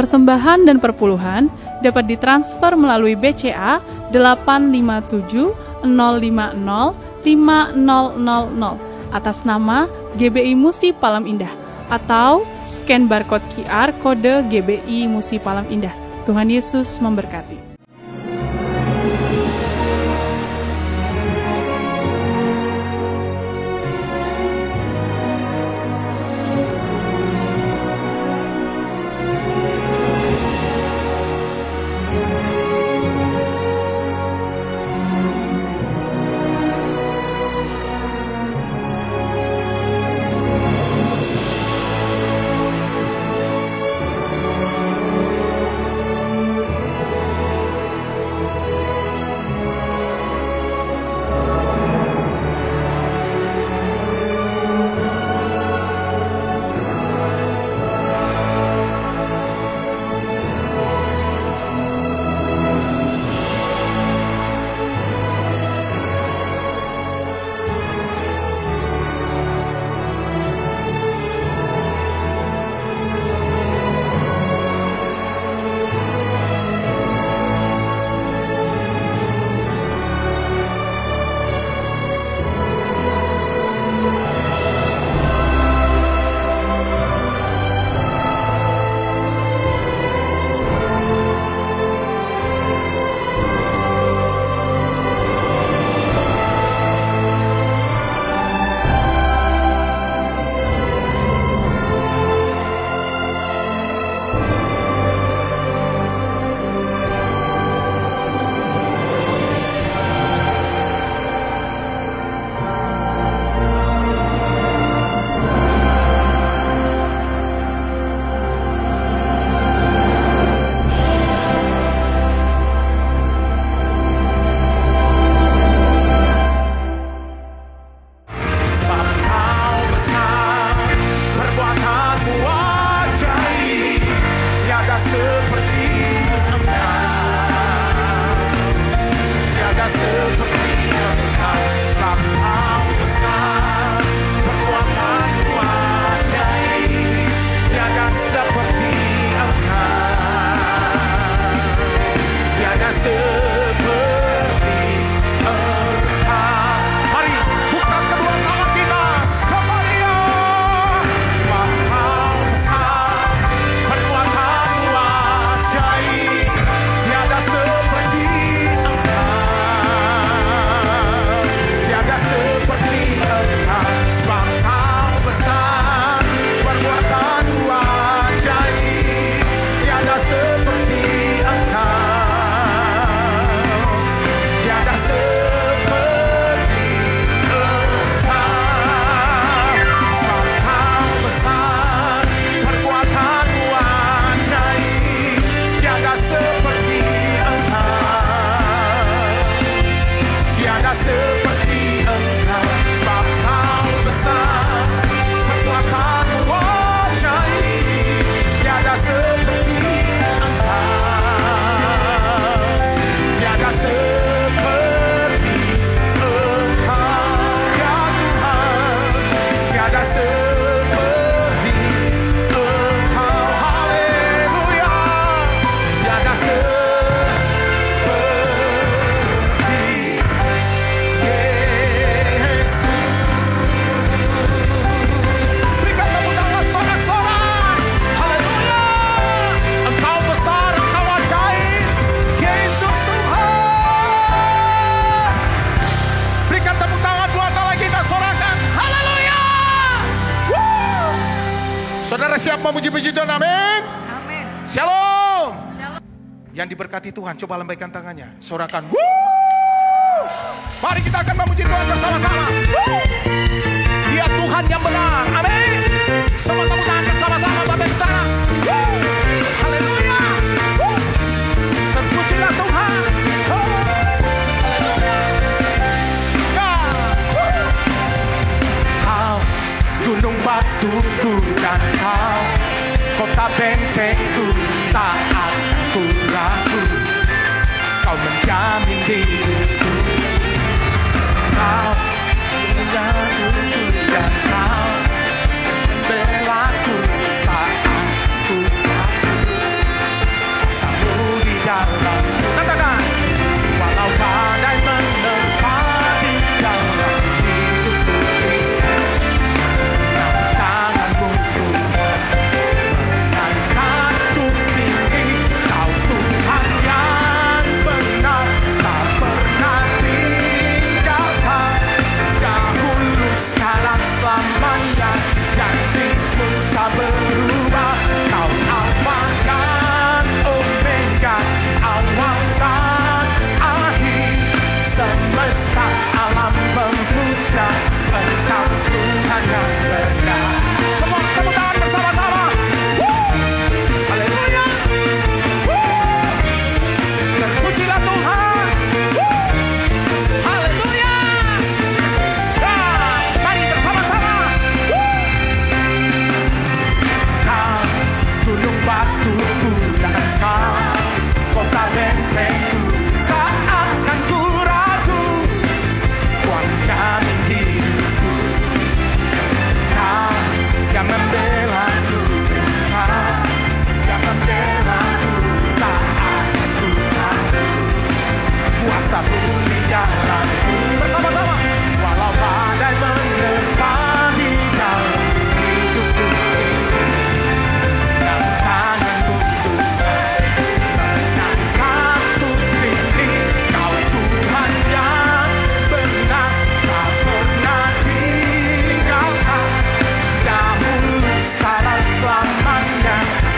Persembahan dan perpuluhan dapat ditransfer melalui BCA 857 050 5000 atas nama GBI Musi Palam Indah atau scan barcode QR kode GBI Musi Palam Indah. Tuhan Yesus memberkati. Saudara siap memuji-puji Tuhan, amin? Amin. Shalom. Shalom. Yang diberkati Tuhan, coba lambaikan tangannya. Sorakan. Woo! Mari kita akan memuji Tuhan bersama-sama. Woo! Dia Tuhan yang benar, amin. Semua tepuk tangan bersama-sama Bapak di sana. Woo! Haleluya. Woo! Terpujilah Tuhan. Woo! Gunung batuku dan kau, kota bentengku, tak aku ragu. Kau menjamin diriku, kau menjaminku dan kau belaku, tak aku ragu.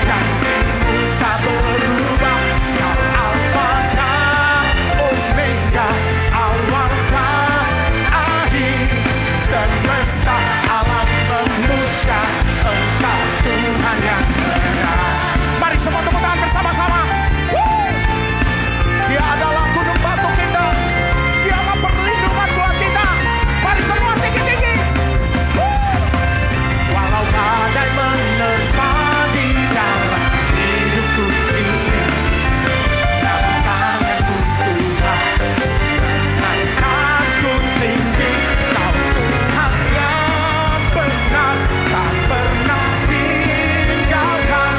janjimu tak berubah. Kau Alfa dan Omega, awal dan akhir. Semesta alam memuja Engkau Tuhan yang benar. Mari semua tepuk tangan bersama-sama. Dia adalah gunung batu kita. Dialah perlindungan buat kita. Mari semua tinggi-tinggi. Walau badai menerpa di dalam hidupku ini, dalam tanganmu Tuhan, angkatku tinggi. Kau Tuhan yang benar, tak pernah tinggalkan.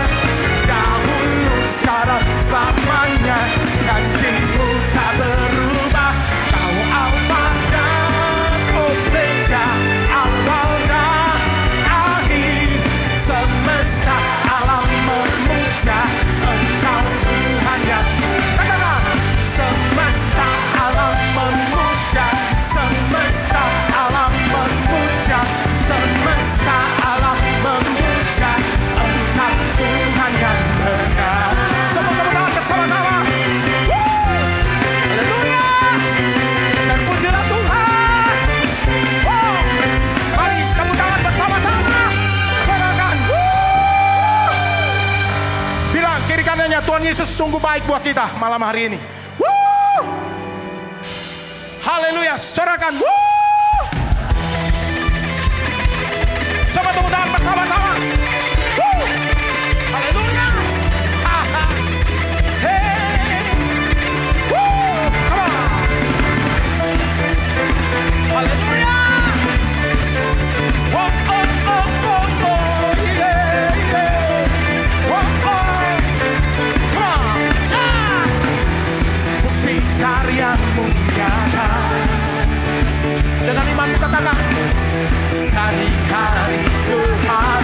Dahulu, sekarang, selamanya, janjimu tak berubah. Kau Alfa dan Omega, awal dan akhir. Semesta alam memuja Engkau Tuhan yang benar. Semesta alam memuja, semesta alam memuja, semesta alam memuja Engkau Tuhan yang benar. Semua tepuk tangan bersama-sama. Haleluya. Dan pujilah Tuhan. Mari tepuk tangan bersama-sama. Sorakan. Bilang kiri kanannya, Tuhan Yesus sungguh baik buat kita malam hari ini. Haleluya. Sorakan. Semua tepuk tangan bersama-sama. Haleluya. Hey. Come on. Haleluya. Oh, oh, oh, oh, oh. Yeah, yeah. Oh, oh. Come on. Bukti karyamu nyata. Dengan imanmu katakan, hari-hari Tuhan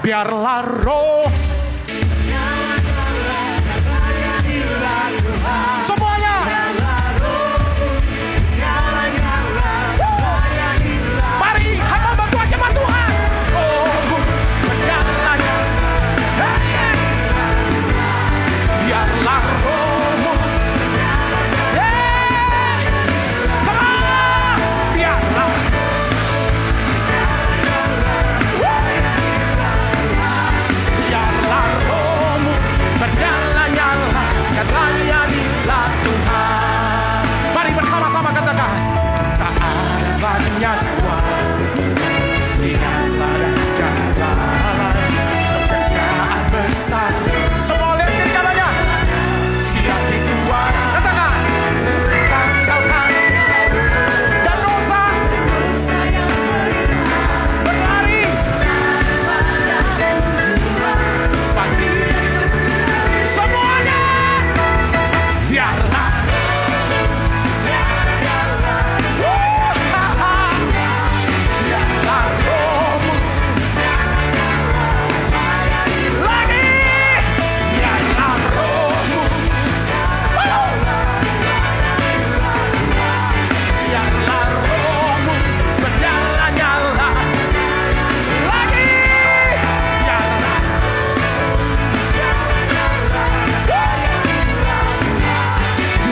biarlah roh. Semuanya. Mari hamba membuat jemaat Tuhan. Rohmu menyala-nyala. Biarlah rohmu. Biarlah. Biarlah rohmu menyala-nyala dan layanilah Tuhan. Mari bersama-sama katakan, tak ada banyak waktu, tinggallah dan jalan pekerjaan besar. Semua lihat kiri kanannya, siap di Tuhan. Katakan, tanggalkan dan dosa berlari pagi. Semuanya biarlah. Biarlah rohmu lagi. Biarlah rohmu. Biarlah rohmu menyala-nyala lagi. Biarlah.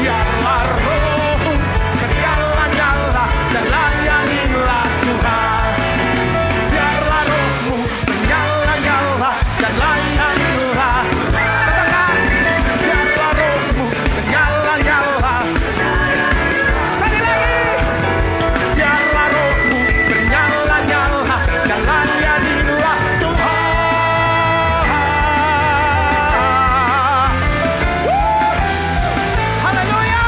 Biarlah rohmu menyala-nyala dan layanilah Tuhan. Biarlah rohmu menyala-nyala dan layanilah. Katakan, biarlah rohmu menyala-nyala. Sekali lagi, biarlah rohmu menyala-nyala dan layanilah Tuhan. Haleluya.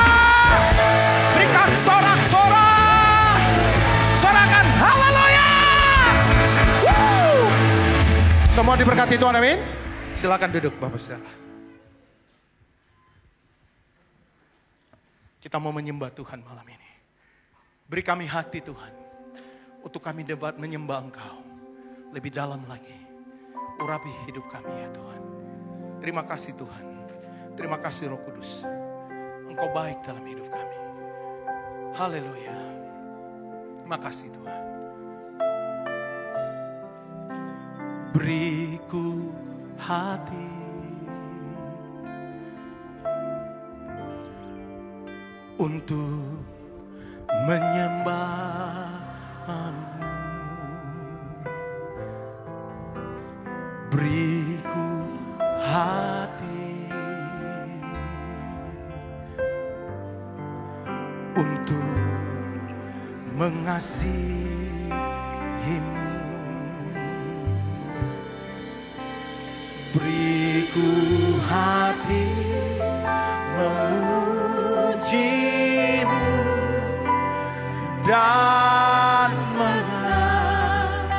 Berikan sorak-sorak. Sorakan haleluya. Semua diberkati Tuhan, amin. Silakan duduk Bapak Saudara. Kita mau menyembah Tuhan malam ini. Beri kami hati Tuhan, untuk kami dapat menyembah Engkau lebih dalam lagi. Urapi hidup kami ya Tuhan. Terima kasih Tuhan. Terima kasih Roh Kudus. Engkau baik dalam hidup kami. Haleluya. Terima kasih Tuhan. Beriku hati untuk menyembah-Mu. Beriku hati untuk mengasihi-Mu. Beriku hati memuji-Mu dan mengasihi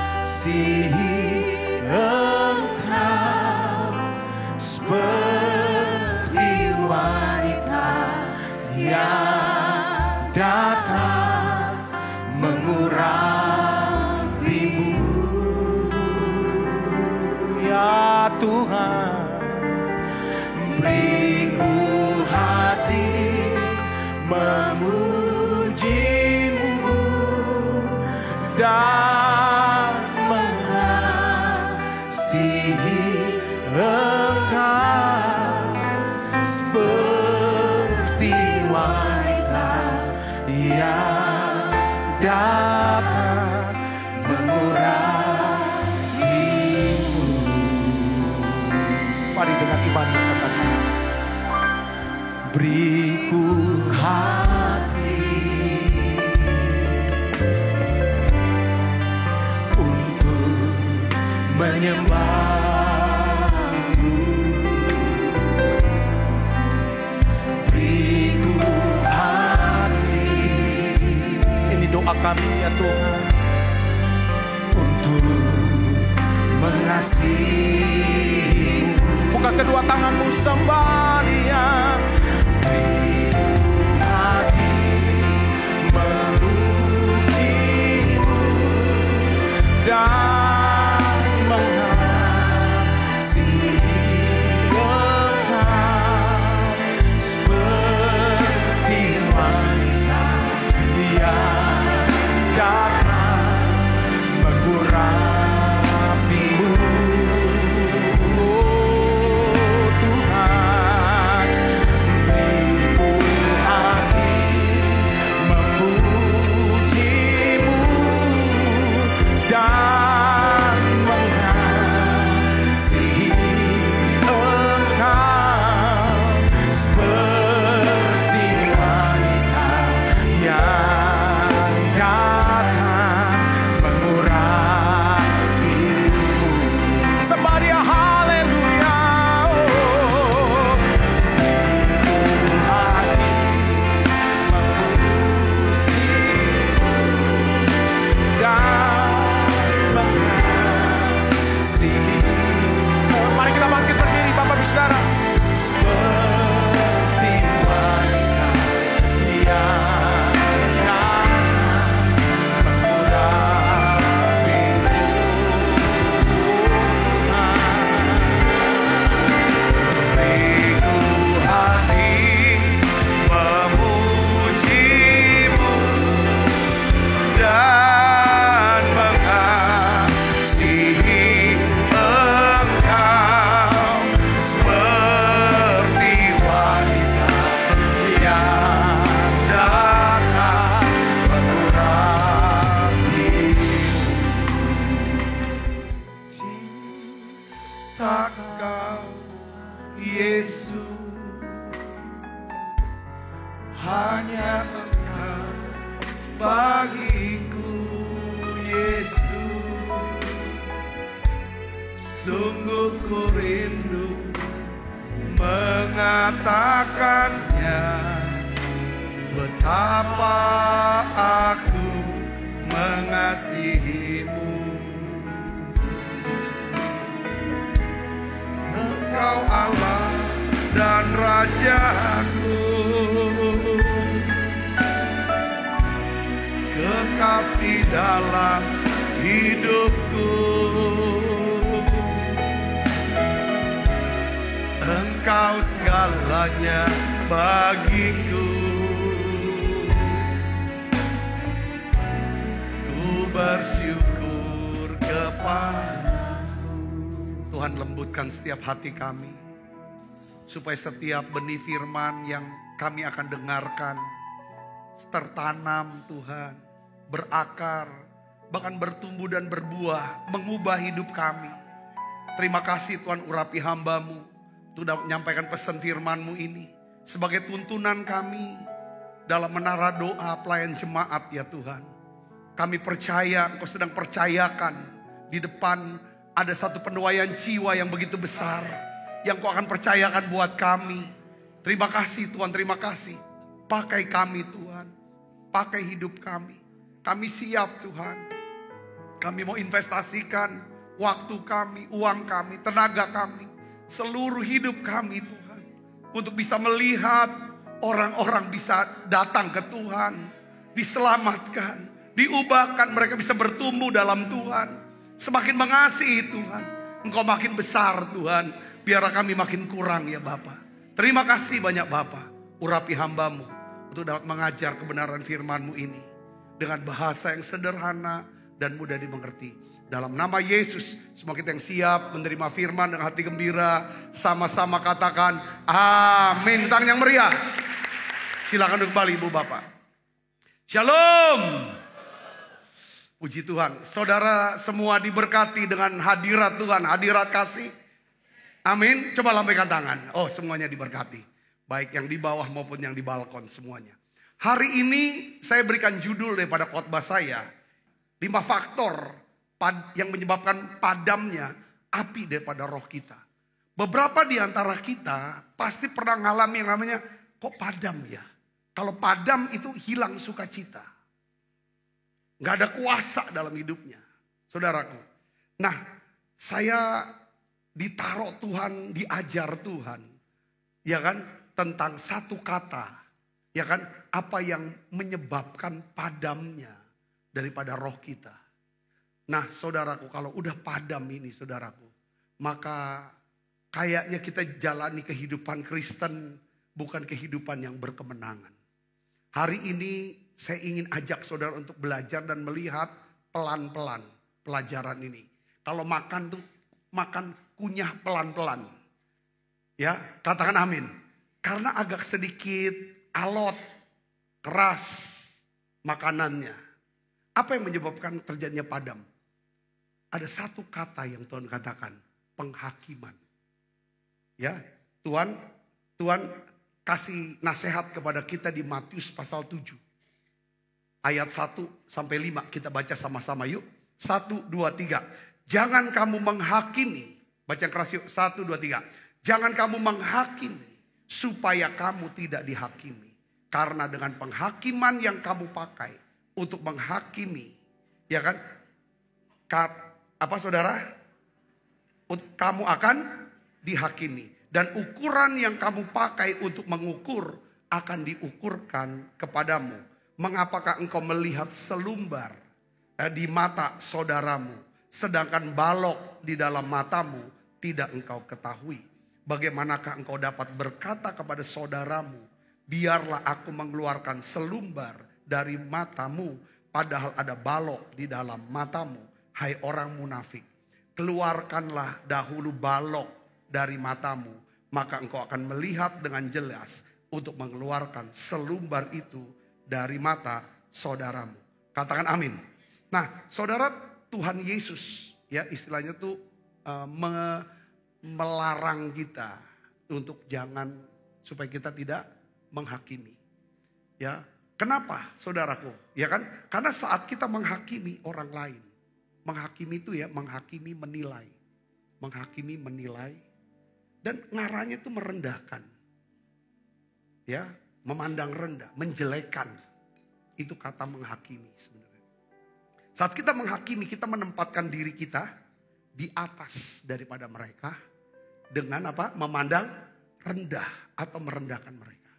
Engkau seperti wanita yang datang mengurapi-Mu. Ya Tuhan, beriku hati memuji-Mu dan mengasihi Engkau seperti wanita yang dapat mengurapi-Mu. Mari dengan iman katakan, beriku hati untuk menyembah-Mu. Beriku hati, ini doa kami ya Tuhan, untuk mengasihi-Mu. Buka kedua tanganmu, sembah Dia. Beriku hati memuji-Mu dan mengasihi kasihku Yesus, sungguh ku rindu mengatakannya, betapa aku mengasihimu. Engkau Allah dan Rajaku, kekasih dalam hidupku. Engkau segalanya bagiku. Ku bersyukur kepadamu. Tuhan, lembutkan setiap hati kami, supaya setiap benih firman yang kami akan dengarkan tertanam Tuhan, berakar, bahkan bertumbuh dan berbuah, mengubah hidup kami. Terima kasih Tuhan, urapi hamba-Mu sudah menyampaikan pesan firman-Mu ini sebagai tuntunan kami dalam menara doa pelayan jemaat ya Tuhan. Kami percaya Engkau sedang percayakan di depan ada satu penuaian jiwa yang begitu besar yang Kau akan percayakan buat kami. Terima kasih Tuhan, terima kasih. Pakai kami Tuhan, pakai hidup kami. Kami siap Tuhan. Kami mau investasikan waktu kami, uang kami, tenaga kami, seluruh hidup kami Tuhan, untuk bisa melihat orang-orang bisa datang ke Tuhan, diselamatkan, diubahkan, mereka bisa bertumbuh dalam Tuhan, semakin mengasihi Tuhan. Engkau makin besar Tuhan, biar kami makin kurang ya Bapa. Terima kasih banyak Bapa, urapi hamba-Mu untuk dapat mengajar kebenaran firman-Mu ini dengan bahasa yang sederhana dan mudah dimengerti. Dalam nama Yesus, semua kita yang siap menerima firman dengan hati gembira, sama-sama katakan amin. Tangan yang meriah. Silakan duduk kembali Ibu Bapak. Shalom. Puji Tuhan. Saudara semua diberkati dengan hadirat Tuhan, hadirat kasih. Amin. Coba lambaikan tangan. Oh, semuanya diberkati. Baik yang di bawah maupun yang di balkon, semuanya. Hari ini saya berikan judul daripada khotbah saya, 5 faktor yang menyebabkan padamnya api daripada roh kita. Beberapa di antara kita pasti pernah mengalami yang namanya, kok padam ya? Kalau padam itu hilang sukacita. Gak ada kuasa dalam hidupnya, saudaraku. Nah, saya ditaruh Tuhan, diajar Tuhan, ya kan, tentang satu kata, ya kan, apa yang menyebabkan padamnya daripada roh kita. Nah saudaraku, kalau udah padam ini saudaraku, maka kayaknya kita jalani kehidupan Kristen bukan kehidupan yang berkemenangan. Hari ini saya ingin ajak saudara untuk belajar dan melihat pelan-pelan pelajaran ini. Kalau makan tuh makan kunyah pelan-pelan. Ya, katakan amin. Karena agak sedikit alot, keras makanannya. Apa yang menyebabkan terjadinya padam? Ada satu kata yang Tuhan katakan, penghakiman. Ya, Tuhan kasih nasihat kepada kita di Matius pasal 7. Ayat 1 sampai 5 kita baca sama-sama yuk. 1, 2, 3. Jangan kamu menghakimi. Baca yang keras yuk. 1, 2, 3. Jangan kamu menghakimi supaya kamu tidak dihakimi. Karena dengan penghakiman yang kamu pakai untuk menghakimi, ya kan? Apa saudara? Kamu akan dihakimi. Dan ukuran yang kamu pakai untuk mengukur akan diukurkan kepadamu. Mengapakah engkau melihat selumbar di mata saudaramu, sedangkan balok di dalam matamu tidak engkau ketahui? Bagaimanakah engkau dapat berkata kepada saudaramu, biarlah aku mengeluarkan selumbar dari matamu, padahal ada balok di dalam matamu? Hai orang munafik, keluarkanlah dahulu balok dari matamu, maka engkau akan melihat dengan jelas untuk mengeluarkan selumbar itu dari mata saudaramu. Katakan amin. Nah, saudara, Tuhan Yesus ya istilahnya tuh melarang kita untuk jangan, supaya kita tidak menghakimi. Ya, Kenapa saudaraku? Ya kan? Karena saat kita menghakimi orang lain. Menghakimi itu ya, menghakimi menilai. Menghakimi menilai. Dan ngaranya itu merendahkan. Ya, memandang rendah, menjelekan. Itu kata menghakimi sebenarnya. Saat kita menghakimi, kita menempatkan diri kita di atas daripada mereka. Dengan apa? Memandang rendah atau merendahkan mereka.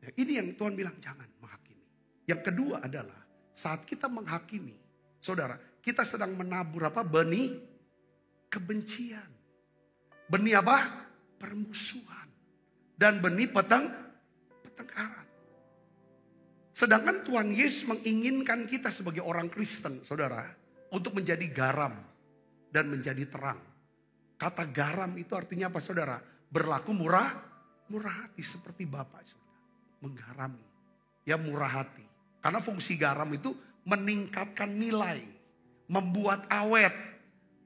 Ya, ini yang Tuhan bilang jangan menghakimi. Yang kedua adalah saat kita menghakimi, saudara, kita sedang menabur apa? Benih kebencian. Benih apa? Permusuhan. Dan benih pertengkaran. Sedangkan Tuhan Yesus menginginkan kita sebagai orang Kristen, saudara, untuk menjadi garam dan menjadi terang. Kata garam itu artinya apa, saudara? Berlaku murah hati seperti Bapak, saudara. Menggarami, ya murah hati. Karena fungsi garam itu meningkatkan nilai, membuat awet,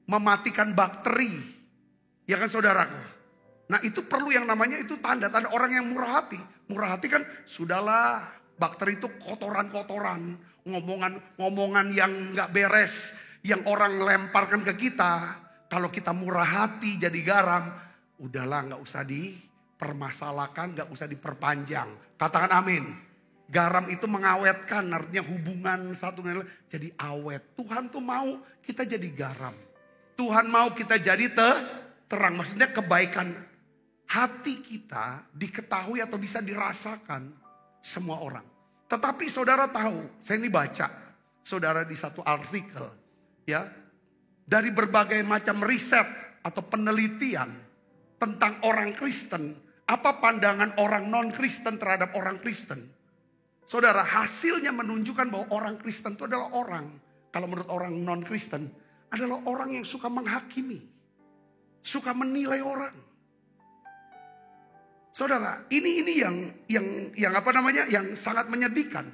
mematikan bakteri. Ya kan saudaraku? Nah itu perlu yang namanya itu tanda-tanda orang yang murah hati. Murah hati kan sudahlah, bakteri itu kotoran-kotoran, ngomongan yang gak beres, yang orang lemparkan ke kita. Kalau kita murah hati jadi garam, udahlah gak usah dipermasalahkan, gak usah diperpanjang. Katakan amin. Garam itu mengawetkan, artinya hubungan satu dengan lain jadi awet. Tuhan tuh mau kita jadi garam. Tuhan mau kita jadi terang. Maksudnya kebaikan hati kita diketahui atau bisa dirasakan semua orang. Tetapi saudara tahu, saya ini baca saudara di satu artikel ya, dari berbagai macam riset atau penelitian tentang orang Kristen. Apa pandangan orang non-Kristen terhadap orang Kristen? Saudara, hasilnya menunjukkan bahwa orang Kristen itu adalah orang, kalau menurut orang non-Kristen, adalah orang yang suka menghakimi. Suka menilai orang. Saudara, ini yang apa namanya? Yang sangat menyedihkan.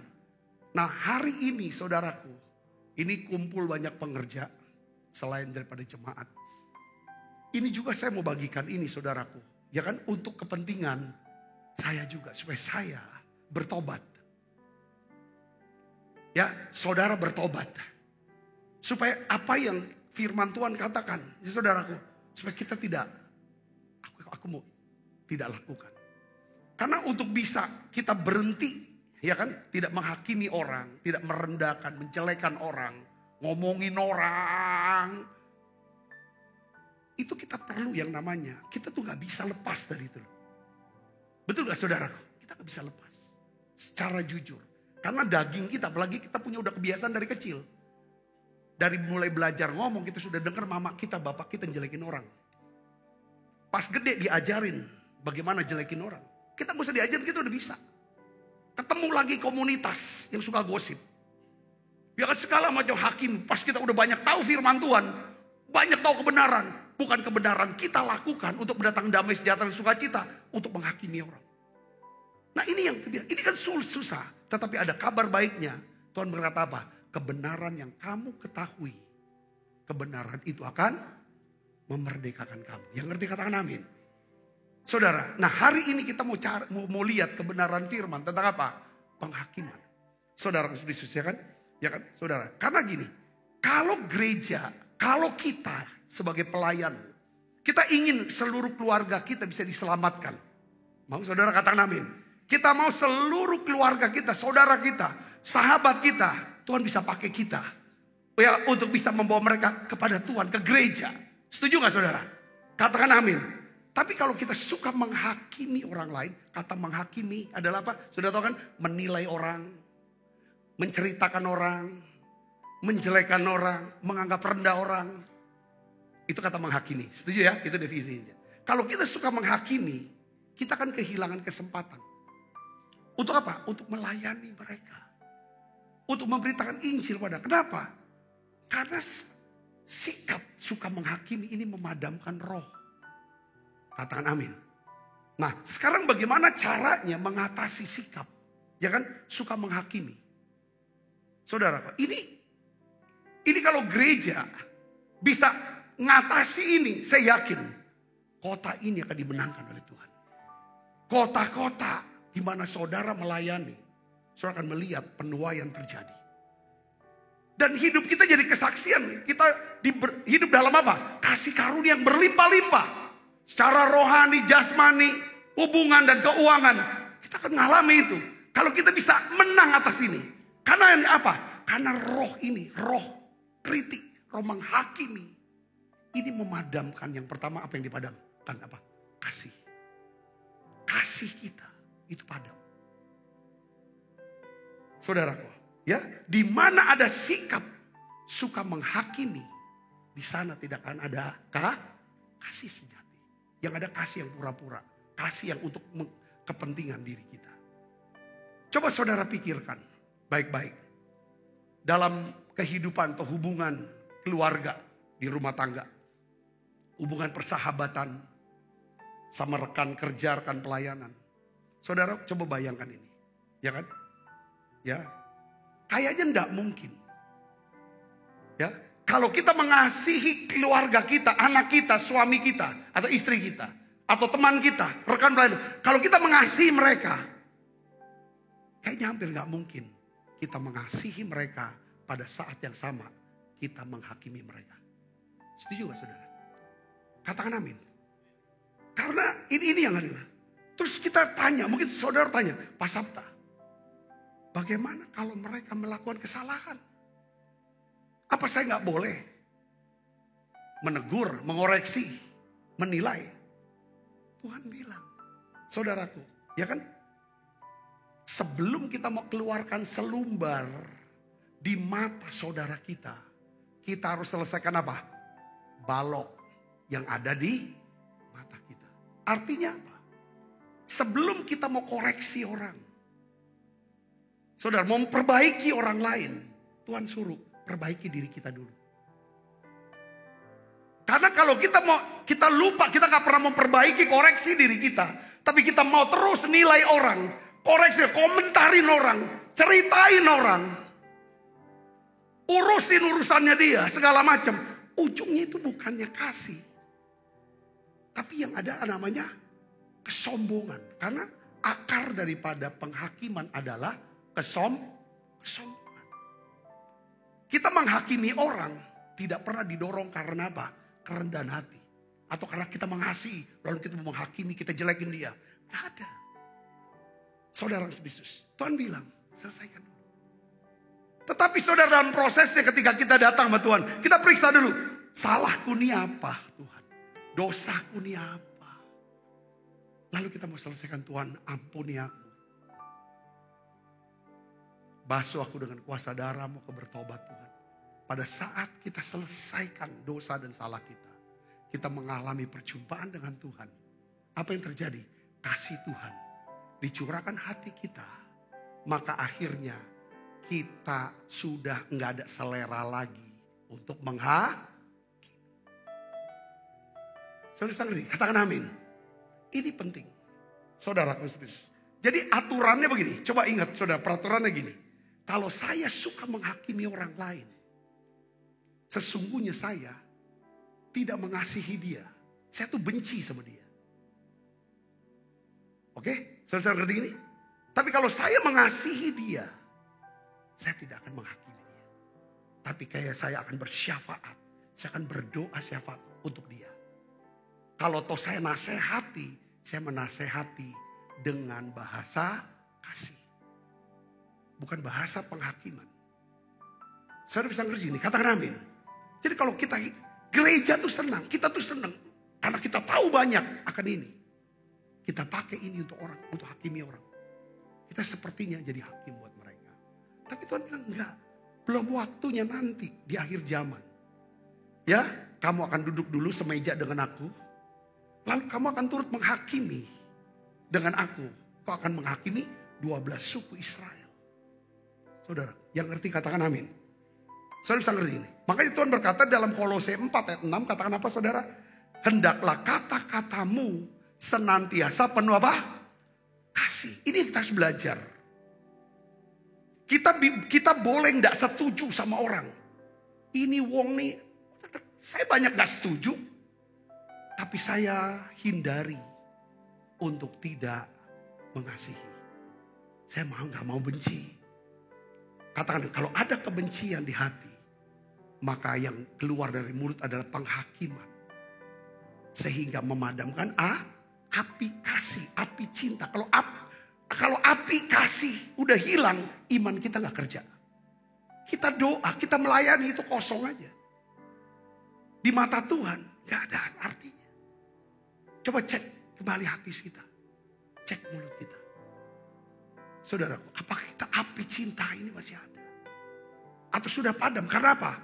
Nah, hari ini saudaraku, ini kumpul banyak pengerja selain daripada jemaat. Ini juga saya mau bagikan ini saudaraku. Ya kan, untuk kepentingan saya juga, supaya saya bertobat. Ya, saudara bertobat. Supaya apa yang firman Tuhan katakan, ya saudaraku, supaya kita tidak, aku mau tidak lakukan. Karena untuk bisa kita berhenti, ya kan, tidak menghakimi orang, tidak merendahkan, menjelekan orang, ngomongin orang. Itu kita perlu yang namanya, kita tuh gak bisa lepas dari itu. Betul gak saudaraku? Kita gak bisa lepas. Secara jujur. Karena daging kita, apalagi kita punya udah kebiasaan dari kecil. Dari mulai belajar ngomong, kita sudah dengar mama kita, bapak kita jelekin orang. Pas gede diajarin bagaimana jelekin orang. Kita gak usah diajarin, kita udah bisa. Ketemu lagi komunitas yang suka gosip. Ya kan segala macam hakim, pas kita udah banyak tahu firman Tuhan. Banyak tahu kebenaran. Bukan kebenaran kita lakukan untuk mendatangkan damai sejahtera dan sukacita untuk menghakimi orang. Nah ini kan susah. Tetapi ada kabar baiknya. Tuhan berkata apa? Kebenaran yang kamu ketahui. Kebenaran itu akan memerdekakan kamu. Yang ngerti katakan amin. Saudara, nah hari ini kita mau lihat kebenaran firman tentang apa? Penghakiman. Saudara Yesus ya kan? Ya kan saudara. Karena gini, kalau gereja, kalau kita sebagai pelayan, kita ingin seluruh keluarga kita bisa diselamatkan. Mau saudara katakan amin. Kita mau seluruh keluarga kita, saudara kita, sahabat kita, Tuhan bisa pakai kita. Ya, untuk bisa membawa mereka kepada Tuhan, ke gereja. Setuju gak saudara? Katakan amin. Tapi kalau kita suka menghakimi orang lain, kata menghakimi adalah apa? Sudah tahu kan? Menilai orang, menceritakan orang, menjelekan orang, menganggap rendah orang. Itu kata menghakimi. Setuju ya? Itu definisinya. Kalau kita suka menghakimi, kita akan kehilangan kesempatan. Untuk apa? Untuk melayani mereka. Untuk memberitakan Injil pada. Kenapa? Karena sikap suka menghakimi ini memadamkan roh. Katakan amin. Nah, sekarang bagaimana caranya mengatasi sikap? Ya kan? Suka menghakimi. Saudara, ini kalau gereja bisa ngatasi ini, saya yakin kota ini akan dimenangkan oleh Tuhan. Kota-kota di mana saudara melayani, saudara akan melihat penuaian terjadi. Dan hidup kita jadi kesaksian. Kita hidup dalam apa? Kasih karunia yang berlimpah-limpah. Secara rohani, jasmani, hubungan dan keuangan. Kita akan mengalami itu. Kalau kita bisa menang atas ini. Karena apa? Karena roh ini, roh kritik, roh menghakimi. Ini memadamkan. Yang pertama apa yang dipadamkan? Apa? Kasih. Kasih kita itu padam. Saudaraku, ya, di mana ada sikap suka menghakimi, di sana tidak akan ada kasih sejati. Yang ada kasih yang pura-pura, kasih yang untuk kepentingan diri kita. Coba saudara pikirkan baik-baik. Dalam kehidupan atau hubungan keluarga di rumah tangga. Hubungan persahabatan sama rekan kerja, rekan pelayanan. Saudara coba bayangkan ini. Ya kan? Ya. Kayaknya enggak mungkin. Ya. Kalau kita mengasihi keluarga kita, anak kita, suami kita, atau istri kita, atau teman kita, rekan pelayanan. Kalau kita mengasihi mereka, kayaknya hampir enggak mungkin kita mengasihi mereka pada saat yang sama kita menghakimi mereka. Setuju gak saudara? Katakan amin. Karena ini yang ada. Terus kita tanya, mungkin saudara tanya, Pak Sabta, bagaimana kalau mereka melakukan kesalahan? Apa saya gak boleh menegur, mengoreksi, menilai? Tuhan bilang, saudaraku, ya kan? Sebelum kita mau keluarkan selumbar di mata saudara kita harus selesaikan apa? Balok yang ada di mata kita. Artinya apa? Sebelum kita mau koreksi orang, saudara mau memperbaiki orang lain, Tuhan suruh perbaiki diri kita dulu. Karena kalau kita lupa, kita gak pernah memperbaiki, koreksi diri kita, tapi kita mau terus nilai orang, koreksi, komentarin orang, ceritain orang, urusin urusannya dia, segala macam. Ujungnya itu bukannya kasih, tapi yang ada namanya kesombongan. Karena akar daripada penghakiman adalah kesombongan. Kita menghakimi orang tidak pernah didorong karena apa? Kerendahan hati. Atau karena kita mengasihi, lalu kita menghakimi, kita jelekin dia. Tidak ada. Saudara bisnis, Tuhan bilang, selesaikan dulu. Tetapi saudara dalam prosesnya ketika kita datang sama Tuhan, kita periksa dulu. Salahku ini apa Tuhan? Dosaku ini apa? Lalu kita mau selesaikan, Tuhan ampuni aku. Basuh aku dengan kuasa darah-Mu, aku bertobat Tuhan. Pada saat kita selesaikan dosa dan salah kita mengalami perjumpaan dengan Tuhan. Apa yang terjadi? Kasih Tuhan dicurahkan hati kita. Maka akhirnya kita sudah nggak ada selera lagi untuk menghakimi. Saudara, katakan amin. Ini penting. Saudara, jadi aturannya begini. Coba ingat saudara, peraturannya gini. Kalau saya suka menghakimi orang lain, sesungguhnya saya tidak mengasihi dia. Saya tuh benci sama dia. Oke? Saudara ngerti ini? Tapi kalau saya mengasihi dia, saya tidak akan menghakimi dia. Tapi kayak saya akan bersyafaat. Saya akan berdoa syafaat untuk dia. Kalau toh saya nasihati, saya menasehati dengan bahasa kasih. Bukan bahasa penghakiman. Saudara bisa ngerti ini, katakan amin. Jadi kalau kita, gereja tuh senang, kita tuh senang. Karena kita tahu banyak akan ini. Kita pakai ini untuk orang, untuk hakimi orang. Kita sepertinya jadi hakim buat mereka. Tapi Tuhan bilang enggak. Belum waktunya nanti di akhir zaman. Ya, kamu akan duduk dulu semeja dengan aku. Lalu kamu akan turut menghakimi dengan aku. Kau akan menghakimi 12 suku Israel. Saudara, yang ngerti katakan amin. Saudara bisa ngerti ini. Makanya Tuhan berkata dalam Kolose 4 ayat 6, katakan apa saudara? Hendaklah kata-katamu senantiasa penuh apa? Kasih. Ini kita harus belajar. Kita boleh gak setuju sama orang. Ini wong nih, saya banyak gak setuju. Tapi saya hindari untuk tidak mengasihi. Saya gak mau benci. Katakan, kalau ada kebencian di hati, maka yang keluar dari mulut adalah penghakiman. Sehingga memadamkan api kasih, api cinta. Kalau api kasih udah hilang, iman kita gak kerja. Kita doa, kita melayani itu kosong aja. Di mata Tuhan gak ada artinya. Coba cek kembali hati kita. Cek mulut kita. Saudaraku, apakah kita api cinta ini masih ada? Atau sudah padam? Karena apa?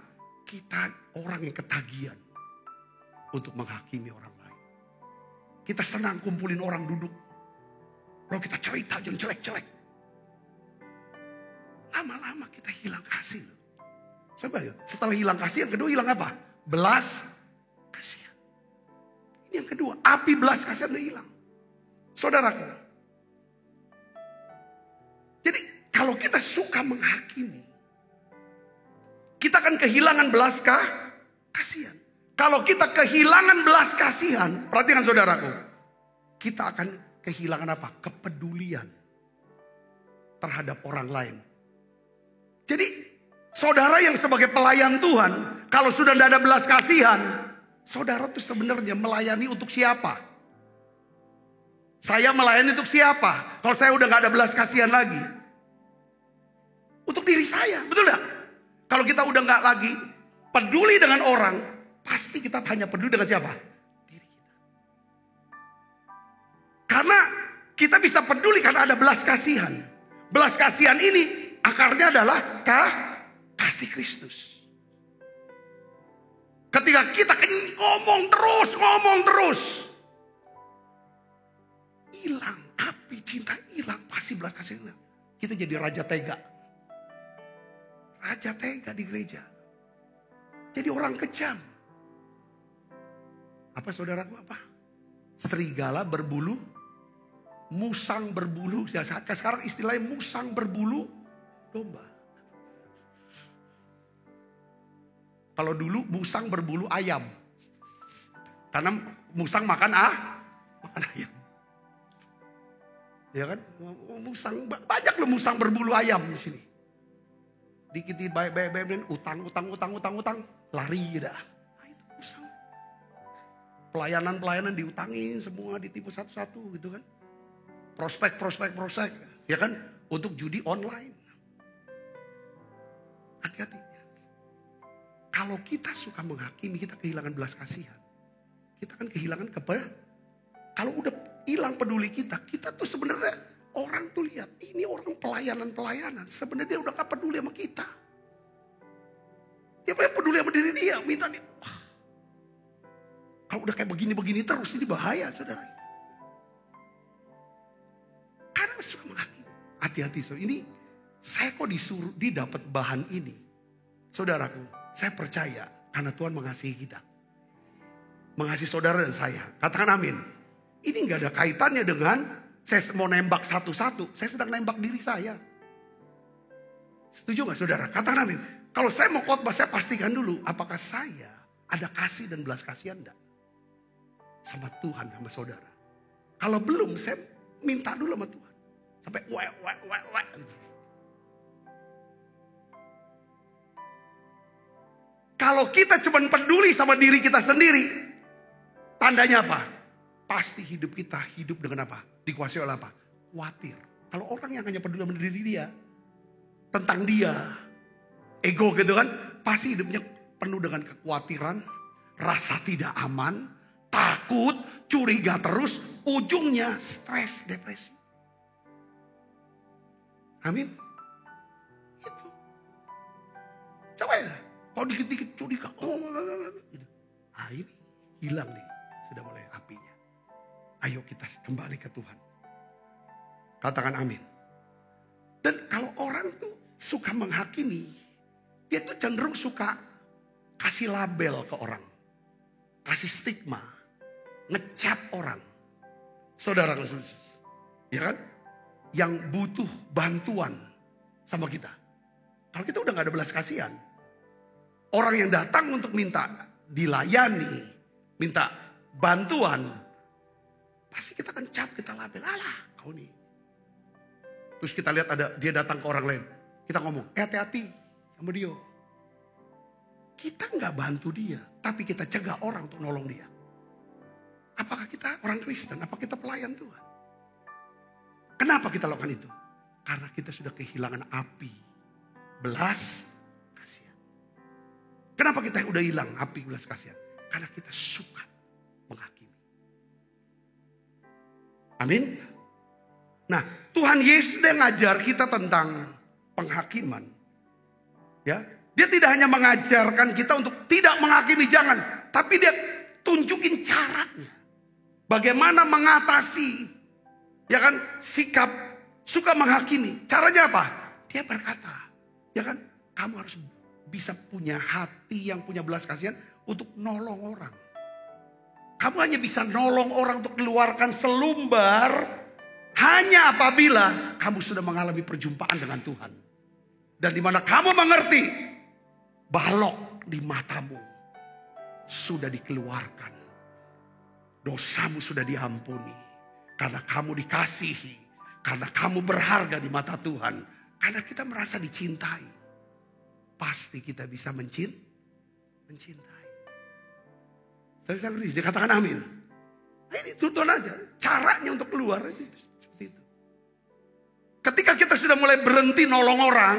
Kita orang yang ketagihan untuk menghakimi orang lain. Kita senang kumpulin orang duduk. Lalu kita cerita yang jelek-jelek. Lama-lama kita hilang kasih. Setelah hilang kasih, yang kedua hilang apa? Belas kasihan. Ini yang kedua, api belas kasihan udah hilang. Saudaraku. Jadi kalau kita suka menghakimi, kita akan kehilangan belas kasihan. Kalau kita kehilangan belas kasihan, perhatikan saudaraku, kita akan kehilangan apa? Kepedulian terhadap orang lain. Jadi saudara yang sebagai pelayan Tuhan, kalau sudah tidak ada belas kasihan, saudara itu sebenarnya melayani untuk siapa? Saya melayani untuk siapa? Kalau saya udah gak ada belas kasihan lagi, untuk diri saya, betul gak? Kalau kita udah gak lagi peduli dengan orang, pasti kita hanya peduli dengan siapa? Diri kita. Karena kita bisa peduli karena ada belas kasihan. Belas kasihan ini akarnya adalah kasih Kristus. Ketika kita ngomong terus, hilang api cinta, hilang pasti belas kasihan hilang. Kita jadi raja tega. Raja tega di gereja. Jadi orang kejam. Apa saudaraku apa? Serigala berbulu, musang berbulu. Sekarang istilahnya musang berbulu domba. Kalau dulu musang berbulu ayam. Karena musang makan ayam. Ya kan? Musang, banyak loh musang berbulu ayam di sini. Dikit baik utang, lari dah. Nah, itu musang. Pelayanan diutangin semua, ditipu satu-satu gitu kan. Prospek, ya kan? Untuk judi online. Hati-hati. Kalau kita suka menghakimi, kita kehilangan belas kasihan. Kita kan kehilangan kalau udah hilang peduli kita tuh sebenarnya orang tuh lihat, ini orang pelayanan. Sebenarnya dia udah gak peduli sama kita. Dia peduli sama diri dia, minta dia. Kalau udah kayak begini terus, ini bahaya saudara. Karena suka menghakimi. Hati-hati saudara, ini saya kok disuruh, didapat bahan ini. Saudaraku, saya percaya karena Tuhan mengasihi kita. Mengasihi saudara dan saya. Katakan amin. Ini gak ada kaitannya dengan saya mau nembak satu-satu. Saya sedang nembak diri saya. Setuju gak saudara? Katakan amin. Kalau saya mau khotbah, saya pastikan dulu. Apakah saya ada kasih dan belas kasihan enggak? Sama Tuhan, sama saudara. Kalau belum, saya minta dulu sama Tuhan. Sampai wek. Kalau kita cuma peduli sama diri kita sendiri, tandanya apa? Pasti hidup kita hidup dengan apa? Dikuasai oleh apa? Khawatir. Kalau orang yang hanya peduli sama diri dia, tentang dia, ego gitu kan, pasti hidupnya penuh dengan kekhawatiran, rasa tidak aman, takut, curiga terus, ujungnya stres, depresi. Amin. Itu. Coba ya, kalau dikit-dikit curiga, gitu. Nah ini hilang nih, sudah mulai apinya. Ayo kita kembali ke Tuhan. Katakan amin. Dan kalau orang tuh suka menghakimi, dia tuh cenderung suka kasih label ke orang. Kasih stigma. Ngecap orang. Saudara Yesus. Ya kan? Yang butuh bantuan sama kita. Kalau kita udah gak ada belas kasihan. Orang yang datang untuk minta dilayani. Minta bantuan. Pasti kita akan cap, kita label. Alah kau nih. Terus kita lihat ada dia datang ke orang lain. Kita ngomong, hati-hati sama dia. Kita nggak bantu dia, tapi kita cegah orang untuk nolong dia. Apakah kita orang Kristen? Apa kita pelayan Tuhan? Kenapa kita lakukan itu? Karena kita sudah kehilangan api belas kasihan. Kenapa kita udah hilang api belas kasihan? Karena kita suka menghakimi. Amin. Nah, Tuhan Yesus dia ngajar kita tentang penghakiman. Ya, dia tidak hanya mengajarkan kita untuk tidak menghakimi, jangan, tapi dia tunjukin caranya. Bagaimana mengatasi, ya kan, sikap suka menghakimi. Caranya apa? Dia berkata, ya kan, kamu harus bisa punya hati yang punya belas kasihan untuk nolong orang. Kamu hanya bisa nolong orang untuk keluarkan selumbar hanya apabila kamu sudah mengalami perjumpaan dengan Tuhan. Dan di mana kamu mengerti balok di matamu sudah dikeluarkan. Dosamu sudah diampuni. Karena kamu dikasihi. Karena kamu berharga di mata Tuhan. Karena kita merasa dicintai. Pasti kita bisa mencintai. Saya ngerti, dia katakan amin. Nah, ini tuntun aja. Caranya untuk keluar itu seperti itu. Ketika kita sudah mulai berhenti nolong orang.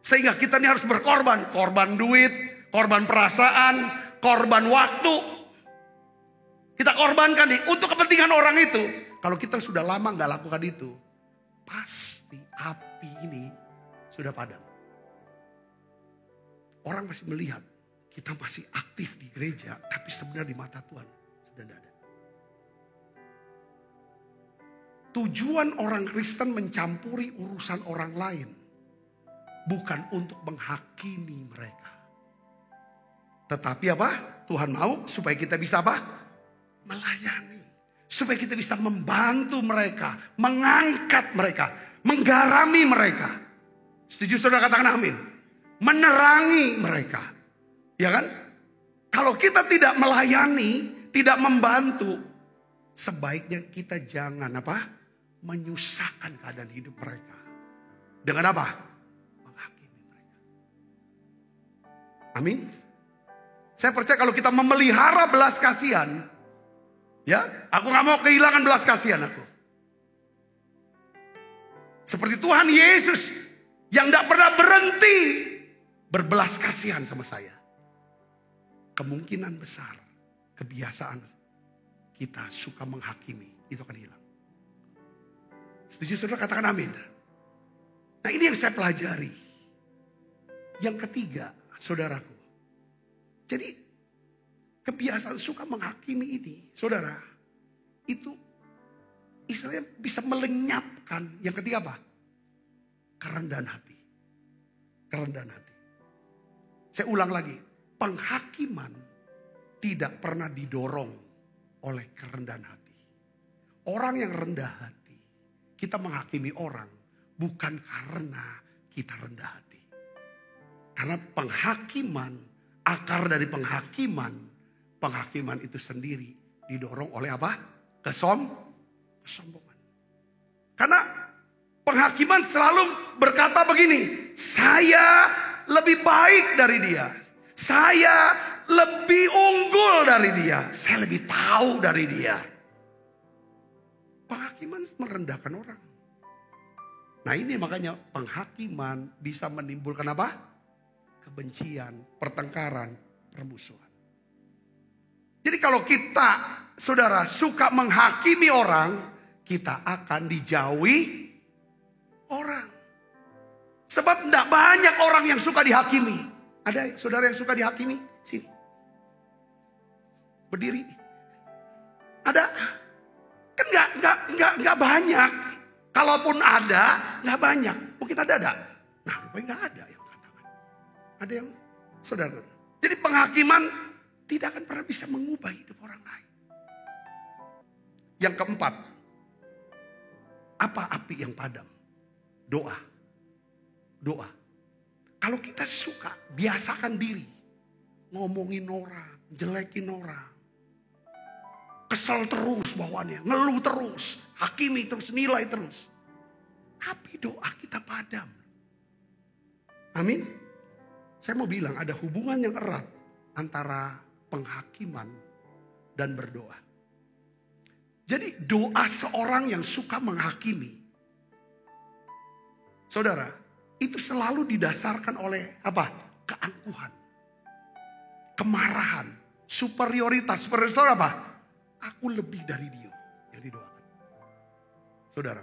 Sehingga kita ini harus berkorban. Korban duit, korban perasaan, korban waktu. Kita korbankan nih untuk kepentingan orang itu. Kalau kita sudah lama gak lakukan itu, pasti api ini sudah padam. Orang masih melihat kita masih aktif di gereja, tapi sebenarnya di mata Tuhan sudah tidak ada. Tujuan orang Kristen mencampuri urusan orang lain bukan untuk menghakimi mereka. Tetapi apa? Tuhan mau supaya kita bisa apa? Melayani. Supaya kita bisa membantu mereka, mengangkat mereka, menggarami mereka. Setuju saudara, katakan amin. Menerangi mereka. Ya kan? Kalau kita tidak melayani, tidak membantu, sebaiknya kita jangan apa? Menyusahkan keadaan hidup mereka. Dengan apa? Menghakimi mereka. Amin. Saya percaya kalau kita memelihara belas kasihan, ya, aku gak mau kehilangan belas kasihan aku. Seperti Tuhan Yesus yang gak pernah berhenti berbelas kasihan sama saya. Kemungkinan besar kebiasaan kita suka menghakimi itu akan hilang. Setuju saudara, katakan amin. Nah, ini yang saya pelajari. Yang ketiga, saudaraku. Jadi kebiasaan suka menghakimi ini, saudara, itu istilahnya bisa melenyapkan. Yang ketiga apa? Kerendahan hati. Kerendahan hati. Saya ulang lagi. Penghakiman tidak pernah didorong oleh kerendahan hati. Orang yang rendah hati, kita menghakimi orang bukan karena kita rendah hati. Karena penghakiman, akar dari penghakiman itu sendiri didorong oleh apa? Kesombongan. Karena penghakiman selalu berkata begini, saya lebih baik dari dia. Saya lebih unggul dari dia. Saya lebih tahu dari dia. Penghakiman merendahkan orang. Nah, ini makanya penghakiman bisa menimbulkan apa? Kebencian, pertengkaran, permusuhan. Jadi kalau kita, saudara, suka menghakimi orang, kita akan dijauhi orang. Sebab tidak banyak orang yang suka dihakimi. Ada saudara yang suka dihakimi? Sini. Berdiri. Ada? Kan nggak banyak. Kalaupun ada, nggak banyak. Mungkin ada. Nah, rupanya nggak ada yang katakan. Ada yang, saudara. Jadi penghakiman tidak akan pernah bisa mengubah hidup orang lain. Yang keempat, apa api yang padam? Doa. Kalau kita suka, biasakan diri. Ngomongin orang, jelekin orang. Kesel terus bawaannya, ngeluh terus. Hakimi terus, nilai terus. Api doa kita padam. Amin. Saya mau bilang ada hubungan yang erat antara penghakiman dan berdoa. Jadi doa seorang yang suka menghakimi, saudara, itu selalu didasarkan oleh apa? Keangkuhan, kemarahan, superioritas. Superioritas apa? Aku lebih dari dia yang didoakan. Saudara.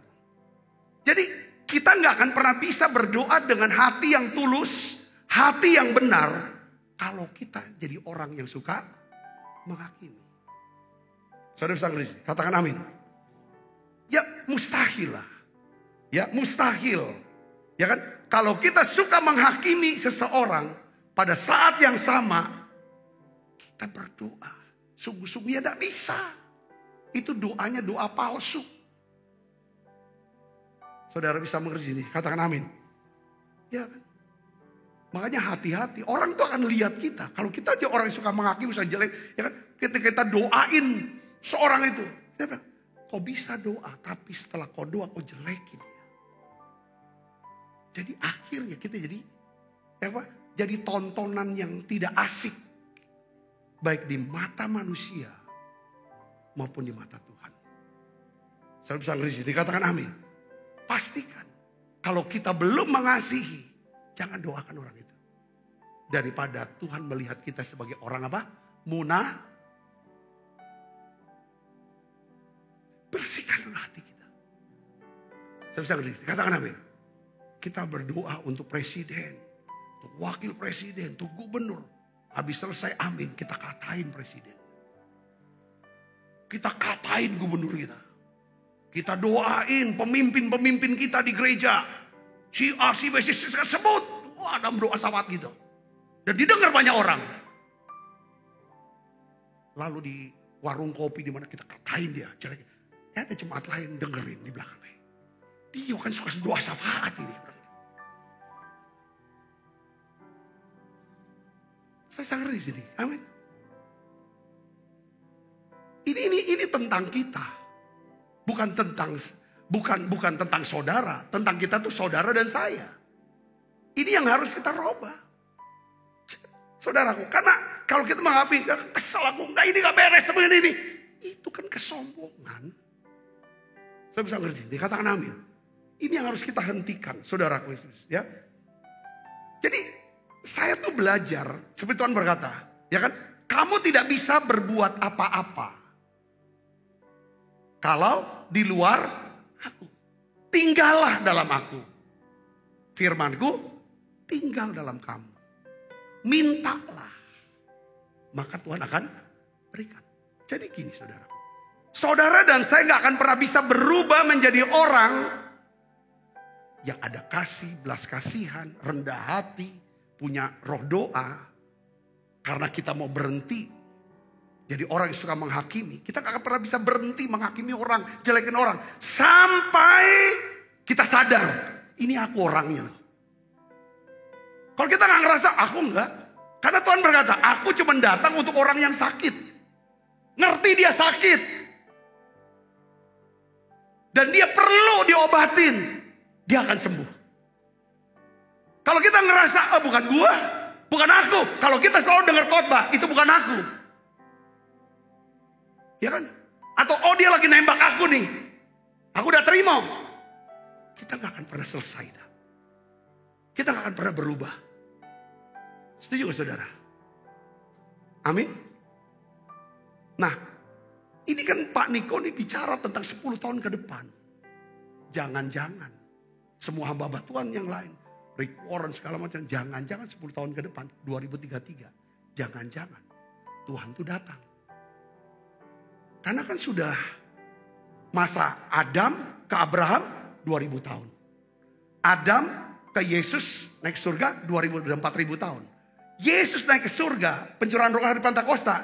Jadi kita nggak akan pernah bisa berdoa dengan hati yang tulus, hati yang benar, kalau kita jadi orang yang suka menghakimi. Saudara bisa ngerti? Katakan amin. Ya mustahil lah. Ya mustahil. Ya kan? Kalau kita suka menghakimi seseorang, pada saat yang sama kita berdoa. Sungguh-sungguh ya tidak bisa. Itu doanya doa palsu. Saudara bisa mengerti ini? Katakan amin. Ya kan? Makanya hati-hati. Orang tuh akan lihat kita. Kalau kita aja orang yang suka menghakimi, suka jelek. Ya kan? Kita doain seorang itu. Dia bilang, kau bisa doa. Tapi setelah kau doa, kau jelekin dia. Jadi akhirnya kita jadi tontonan yang tidak asik. Baik di mata manusia maupun di mata Tuhan. Saya bisa ngerti. Dikatakan amin. Pastikan. Kalau kita belum mengasihi, jangan doakan orang itu. Daripada Tuhan melihat kita sebagai orang apa? Bersihkan dulu hati kita. Saya bisa ngerti. Katakan amin. Kita berdoa untuk presiden, untuk wakil presiden, untuk gubernur. Habis selesai amin, kita katain presiden. Kita katain gubernur kita. Kita doain pemimpin-pemimpin kita di gereja. Si A, si B, si C sebut. Wah, dalam doa sahabat gitu. Dan didengar banyak orang. Lalu di warung kopi di mana kita katain dia. Jelek. Ya ada jemaat lain dengerin di belakangnya. Dia kan suka doa syafaat ini. Saya sangat ngeri sini. Amin. Ini tentang kita. Bukan tentang saudara. Tentang kita tuh saudara dan saya. Ini yang harus kita rubah. Saudaraku, karena kalau kita menghadapi kesel aku, enggak ini enggak beres seperti ini. Itu kan kesombongan. Saya bisa ngerti, dikatakan amin. Ini yang harus kita hentikan, saudaraku Yesus, ya. Jadi saya tuh belajar, seperti Tuhan berkata, ya kan? Kamu tidak bisa berbuat apa-apa kalau di luar aku. Tinggallah dalam aku. Firmanku tinggal dalam kamu. Mintalah, maka Tuhan akan berikan. Jadi gini saudara. Saudara dan saya gak akan pernah bisa berubah menjadi orang yang ada kasih, belas kasihan, rendah hati, punya roh doa. Karena kita mau berhenti jadi orang yang suka menghakimi. Kita gak akan pernah bisa berhenti menghakimi orang, jelekin orang. Sampai kita sadar, ini aku orangnya. Kalau kita gak ngerasa, aku enggak. Karena Tuhan berkata, aku cuma datang untuk orang yang sakit. Ngerti dia sakit. Dan dia perlu diobatin. Dia akan sembuh. Kalau kita ngerasa, oh bukan gua, bukan aku. Kalau kita selalu dengar khotbah, itu bukan aku. Ya kan? Atau oh dia lagi nembak aku nih. Aku udah terima. Kita gak akan pernah selesai dah. Kita gak akan pernah berubah. Setuju gak saudara? Amin. Nah, ini kan Pak Niko ini bicara tentang 10 tahun ke depan. Jangan-jangan semua hamba Tuhan yang lain, Rick Warren segala macam, jangan-jangan 10 tahun ke depan 2033, jangan-jangan Tuhan tuh datang. Karena kan sudah masa Adam ke Abraham 2000 tahun. Adam ke Yesus naik surga 4000 tahun. Yesus naik ke surga, pencurahan roh hari Pentakosta.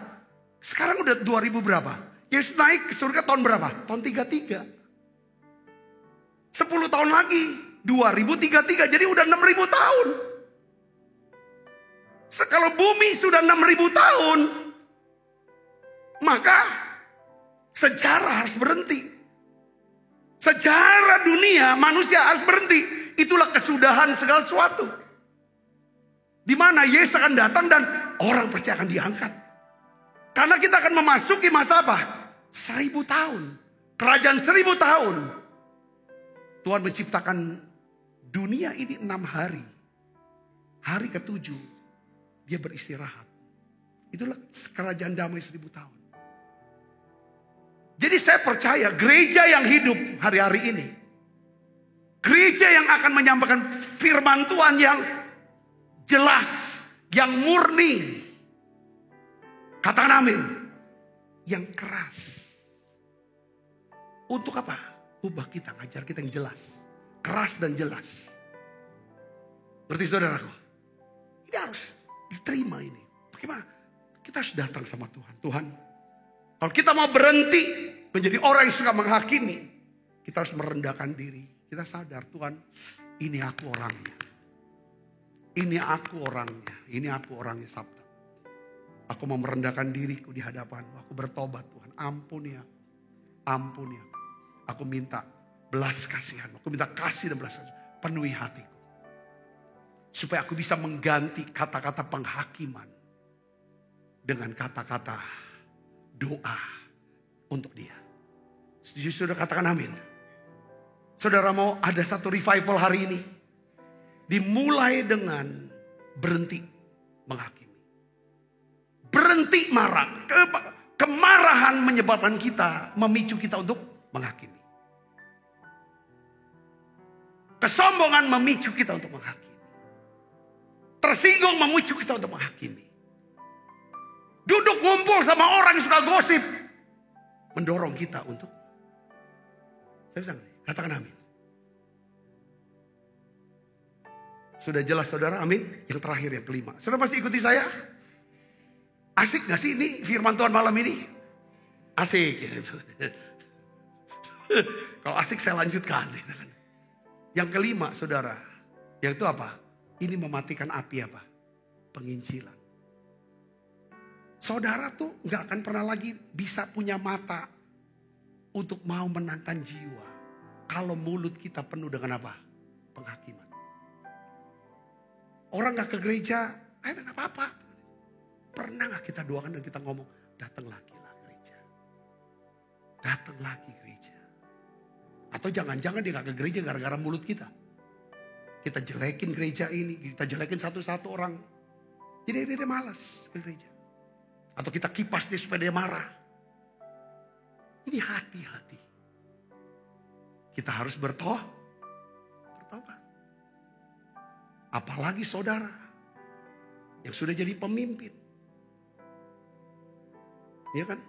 Sekarang udah 2000 berapa? Yesus naik ke surga tahun berapa? Tahun 33. 10 tahun lagi 2033, jadi udah 6000 tahun. Kalau bumi sudah 6000 tahun, maka sejarah harus berhenti. Sejarah dunia manusia harus berhenti. Itulah kesudahan segala sesuatu. Di mana Yesus akan datang dan orang percaya akan diangkat. Karena kita akan memasuki masa apa? 1000 tahun. Kerajaan 1000 tahun. Tuhan menciptakan dunia ini 6 hari. Hari ke-7 dia beristirahat. Itulah kerajaan damai 1000 tahun. Jadi saya percaya gereja yang hidup hari-hari ini. Gereja yang akan menyampaikan firman Tuhan yang jelas, yang murni. Katakan amin. Yang keras. Untuk apa? Ubah kita, ngajar kita yang jelas. Keras dan jelas. Berarti saudaraku, ini harus diterima ini. Bagaimana? Kita harus datang sama Tuhan. Tuhan, kalau kita mau berhenti menjadi orang yang suka menghakimi, kita harus merendahkan diri. Kita sadar, Tuhan, ini aku orangnya. Ini aku orangnya. Ini aku orangnya Sabda. Aku mau merendahkan diriku di hadapan-Mu. Aku bertobat, Tuhan. Ampuni aku. Ampuni aku. Aku minta belas kasihan. Aku minta kasih dan belas kasihan. Penuhi hatiku. Supaya aku bisa mengganti kata-kata penghakiman dengan kata-kata doa untuk dia. Setuju saudara, katakan amin. Saudara mau ada satu revival hari ini. Dimulai dengan berhenti menghakimi. Berhenti marah. Kemarahan menyebabkan kita, memicu kita untuk menghakimi. Kesombongan memicu kita untuk menghakimi. Tersinggung memicu kita untuk menghakimi. Duduk ngumpul sama orang yang suka gosip mendorong kita untuk, saya bisa katakan amin. Sudah jelas saudara, amin. Yang terakhir, yang kelima. Saudara pasti ikuti saya. Asik gak sih ini firman Tuhan malam ini? Asik. Kalau asik saya lanjutkan. Yang kelima saudara, yaitu apa? Ini mematikan api apa? Penginjilan. Saudara tuh gak akan pernah lagi bisa punya mata untuk mau menangkan jiwa. Kalau mulut kita penuh dengan apa? Penghakiman. Orang gak ke gereja, gak apa-apa. Pernah gak kita doakan dan kita ngomong, datang lagi lah gereja. Datang lagi gereja. Atau jangan-jangan dia gak ke gereja gara-gara mulut kita. Kita jelekin gereja ini, kita jelekin satu-satu orang. Jadi dia malas ke gereja. Atau kita kipas dia supaya dia marah. Ini hati-hati. Kita harus bertobat. Apalagi saudara yang sudah jadi pemimpin. Iya kan?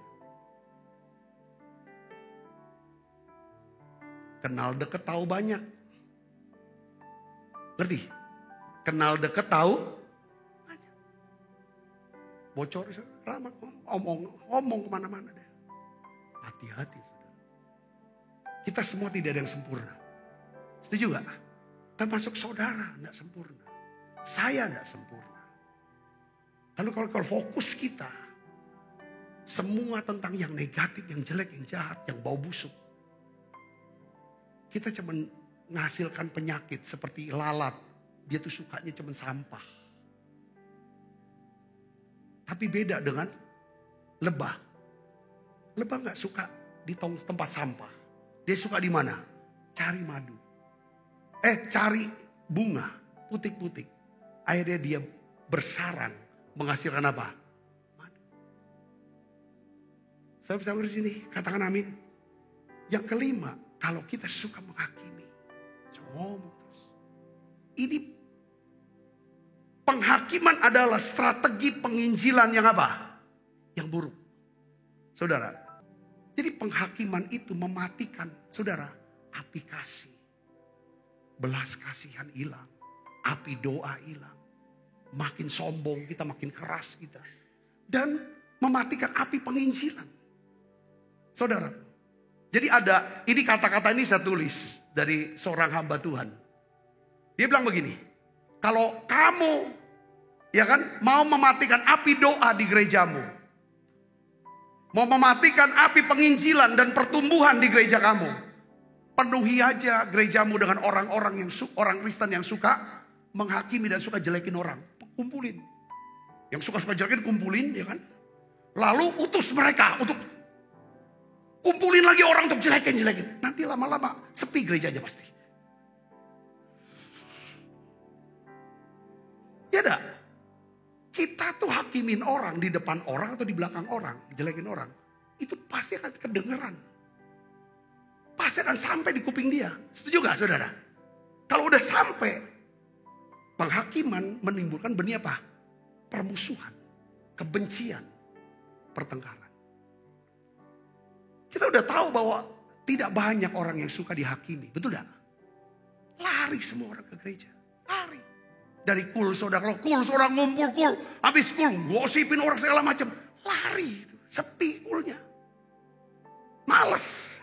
Kenal deket tahu banyak. Ngerti? Kenal deket tahu banyak. Bocor lama ngomong kemana-mana deh. Hati-hati saudara. Kita semua tidak ada yang sempurna. Setuju gak? Termasuk saudara gak sempurna. Saya gak sempurna. Lalu kalau fokus kita semua tentang yang negatif, yang jelek, yang jahat, yang bau busuk. Kita cuma menghasilkan penyakit seperti lalat. Dia tuh sukanya cuma sampah. Tapi beda dengan lebah. Lebah gak suka di tempat sampah. Dia suka di mana? Cari madu. Cari bunga, putik-putik. Akhirnya dia bersarang, menghasilkan apa? Madu. Saya bisa di sini, katakan amin. Yang kelima, kalau kita suka menghakimi, ngomong terus. Ini penghakiman adalah strategi penginjilan yang apa? Yang buruk. Saudara, jadi penghakiman itu mematikan, saudara, api kasih. Belas kasihan hilang. Api doa hilang. Makin sombong kita, makin keras kita. Dan mematikan api penginjilan. Saudara. Jadi ada, ini kata-kata ini saya tulis dari seorang hamba Tuhan. Dia bilang begini. Kalau kamu, ya kan, mau mematikan api doa di gerejamu. Mau mematikan api penginjilan dan pertumbuhan di gereja kamu. Penuhi aja gerejamu dengan orang-orang yang orang Kristen yang suka menghakimi dan suka jelekin orang. kumpulin. Yang suka-suka jelekin kumpulin, ya kan? Lalu utus mereka untuk kumpulin lagi orang untuk jelekin. Nanti lama-lama sepi gerejanya pasti. Ya dah. Kita tuh hakimin orang di depan orang atau di belakang orang, jelekin orang. Itu pasti akan kedengeran. Pasti akan sampai di kuping dia. Setuju gak saudara? Kalau udah sampai, penghakiman menimbulkan benih apa? Permusuhan, kebencian, pertengkaran. Kita udah tahu bahwa tidak banyak orang yang suka dihakimi. Betul gak? Lari semua orang ke gereja. Lari. Dari kul saudara, kul seorang ngumpul kul. Habis kul, gosipin orang segala macam. Lari. Sepi kulnya. Males.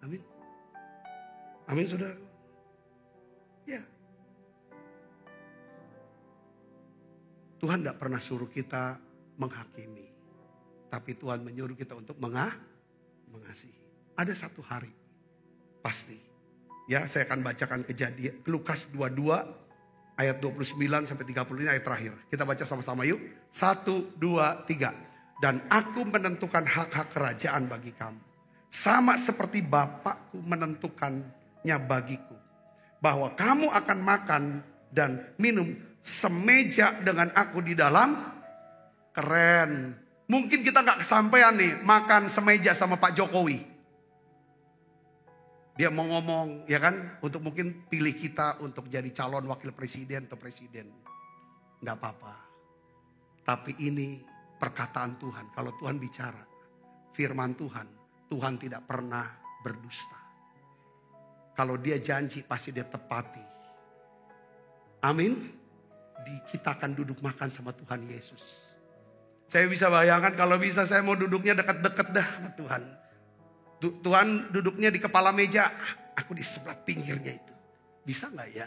Amin. Amin saudara. Ya. Tuhan tidak pernah suruh kita menghakimi. Tapi Tuhan menyuruh kita untuk mengasihi. Ada satu hari. Pasti. Ya, saya akan bacakan Kejadian Lukas 22 ayat 29 sampai 30 ini ayat terakhir. Kita baca sama-sama yuk. 1, 2, 3. Dan aku menentukan hak-hak kerajaan bagi kamu. Sama seperti Bapakku menentukannya bagiku. Bahwa kamu akan makan dan minum semeja dengan aku di dalam. Keren. Mungkin kita gak kesampaian nih makan semeja sama Pak Jokowi. Dia mau ngomong ya kan. Untuk mungkin pilih kita untuk jadi calon wakil presiden atau presiden. Gak apa-apa. Tapi ini perkataan Tuhan. Kalau Tuhan bicara. Firman Tuhan. Tuhan tidak pernah berdusta. Kalau dia janji pasti dia tepati. Amin. Kita akan duduk makan sama Tuhan Yesus. Saya bisa bayangkan kalau bisa saya mau duduknya dekat-dekat dah sama Tuhan. Tuhan duduknya di kepala meja. Aku di sebelah pinggirnya itu. Bisa gak ya?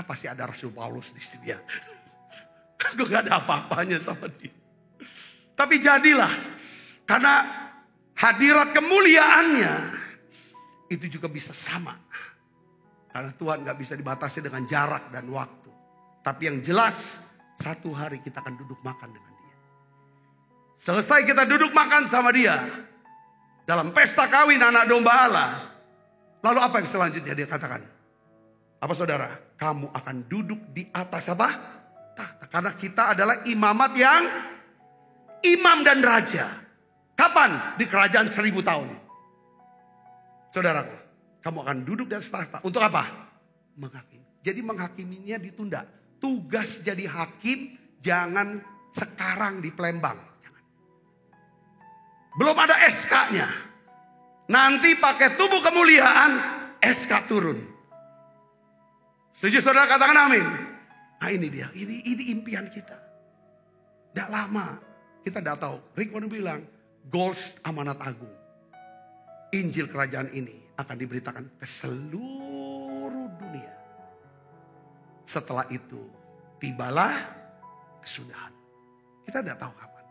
Pasti ada Rasul Paulus di situ ya. Aku gak ada apa-apanya sama dia. Tapi jadilah. Karena hadirat kemuliaannya itu juga bisa sama. Karena Tuhan gak bisa dibatasi dengan jarak dan waktu. Tapi yang jelas satu hari kita akan duduk makan dengan dia. Selesai kita duduk makan sama dia. Dalam pesta kawin anak domba Allah. Lalu apa yang selanjutnya dia katakan? Apa saudara? Kamu akan duduk di atas apa? Tahta. Karena kita adalah imamat yang imam dan raja. Kapan? Di kerajaan 1000 tahun. Saudaraku, kamu akan duduk di atas tahta. Untuk apa? Menghakimi. Jadi menghakiminya ditunda. Tugas jadi hakim jangan sekarang di Palembang. Jangan. Belum ada SK-nya. Nanti pakai tubuh kemuliaan, SK turun. Setuju saudara, katakan amin. Nah ini dia, ini impian kita. Tidak lama, kita tidak tahu. Rick mau bilang, goals amanat agung. Injil kerajaan ini akan diberitakan ke seluruh dunia. Setelah itu, tibalah kesudahan. Kita tidak tahu kapan.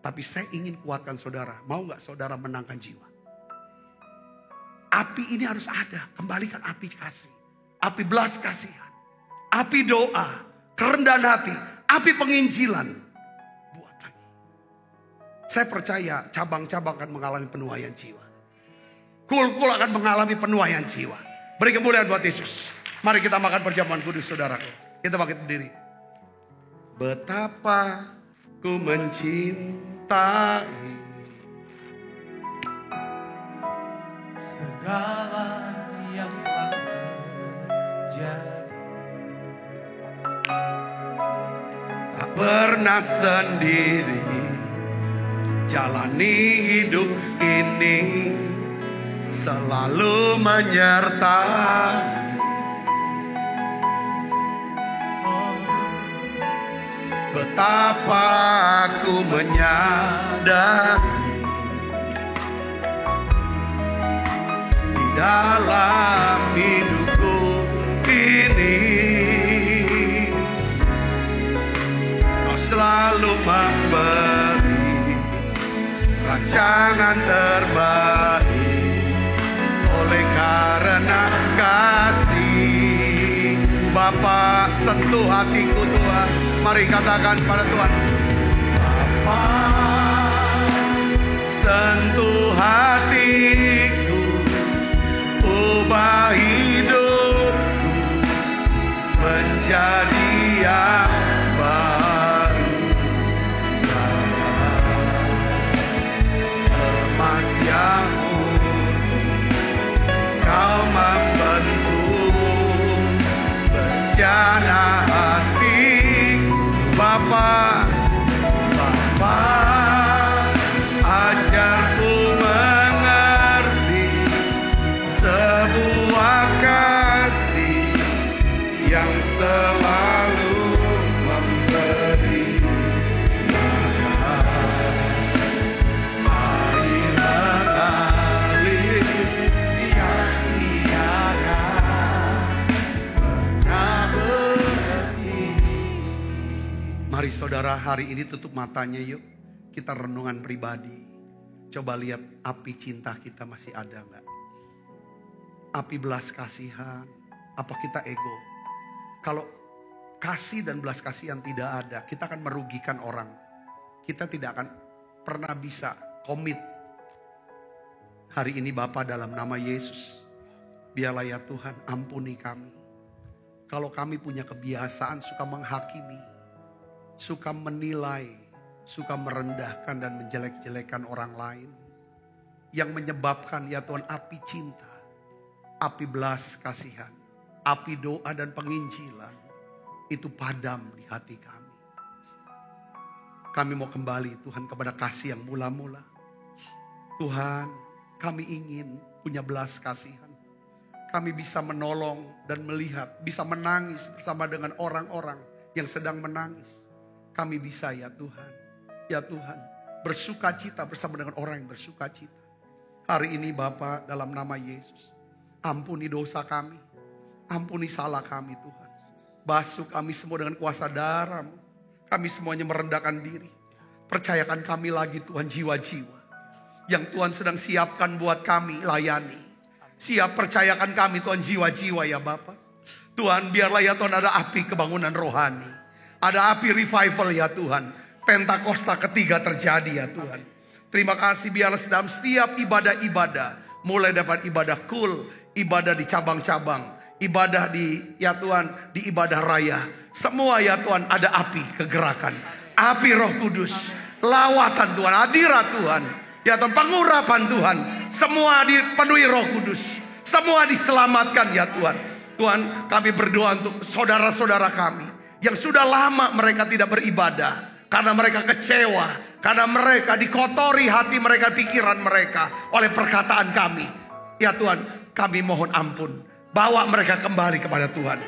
Tapi saya ingin kuatkan saudara. Mau gak saudara menangkan jiwa? Api ini harus ada. Kembalikan api kasih. Api belas kasihan. Api doa. Kerendahan hati. Api penginjilan. Buat lagi. Saya percaya cabang-cabang akan mengalami penuaian jiwa. Kul-kul akan mengalami penuaian jiwa. Beri kemuliaan buat Yesus. Mari kita makan perjamuan kudus saudaraku. Kita bangkit berdiri. Betapa ku mencintai segala yang telah terjadi. Tak pernah sendiri jalani hidup ini, selalu menyertai. Betapa aku menyadari di dalam hidupku ini Kau selalu memberi rancangan terbaik. Oleh karena kasih Bapa, sentuh hatiku Tuhan. Mari katakan pada Tuhan. Bapa, sentuh hatiku, ubah hidupku menjadi yang baru. Emas yang Kau membentuk bencana hatiku. Bapa, Bapa, ajarku mengerti sebuah kasih yang selalu memberi air mengalir yang tiada pernah berhenti. Mari saudara, hari ini tutup matanya yuk. Kita renungan pribadi. Coba lihat api cinta kita masih ada enggak? Api belas kasihan. Apa kita ego? Kalau kasih dan belas kasihan tidak ada, kita akan merugikan orang. Kita tidak akan pernah bisa komit. Hari ini Bapa, dalam nama Yesus, biarlah ya Tuhan ampuni kami. Kalau kami punya kebiasaan suka menghakimi, suka menilai, suka merendahkan dan menjelek-jelekan orang lain, yang menyebabkan ya Tuhan api cinta, api belas kasihan, api doa dan penginjilan itu padam di hati kami. Kami mau kembali Tuhan kepada kasih yang mula-mula. Tuhan, kami ingin punya belas kasihan. Kami bisa menolong dan melihat, bisa menangis bersama dengan orang-orang yang sedang menangis. Kami bisa ya Tuhan, bersuka cita bersama dengan orang yang bersuka cita. Hari ini Bapa, dalam nama Yesus, ampuni dosa kami, ampuni salah kami Tuhan. Basuh kami semua dengan kuasa darah-Mu. Kami semuanya merendahkan diri. Percayakan kami lagi Tuhan, jiwa-jiwa yang Tuhan sedang siapkan buat kami layani. Siap percayakan kami Tuhan, jiwa-jiwa ya Bapa. Tuhan, biarlah ya Tuhan ada api kebangunan rohani. Ada api revival ya Tuhan. Pentakosta ketiga terjadi ya Tuhan. Terima kasih, biarlah dalam setiap ibadah-ibadah, mulai dapat ibadah kul, ibadah di cabang-cabang, ibadah di ya Tuhan, di ibadah raya. Semua ya Tuhan ada api kegerakan. Api Roh Kudus, lawatan Tuhan, hadirat Tuhan. Ya Tuhan, pengurapan Tuhan. Semua dipenuhi Roh Kudus. Semua diselamatkan ya Tuhan. Tuhan, kami berdoa untuk saudara-saudara kami yang sudah lama mereka tidak beribadah. Karena mereka kecewa. Karena mereka dikotori hati mereka, pikiran mereka oleh perkataan kami. Ya Tuhan, kami mohon ampun. Bawa mereka kembali kepada Tuhan.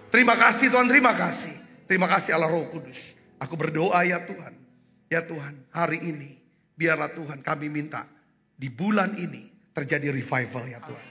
Terima kasih Tuhan, terima kasih. Terima kasih Allah Roh Kudus. Aku berdoa ya Tuhan. Ya Tuhan, hari ini biarlah Tuhan kami minta di bulan ini terjadi revival ya Tuhan.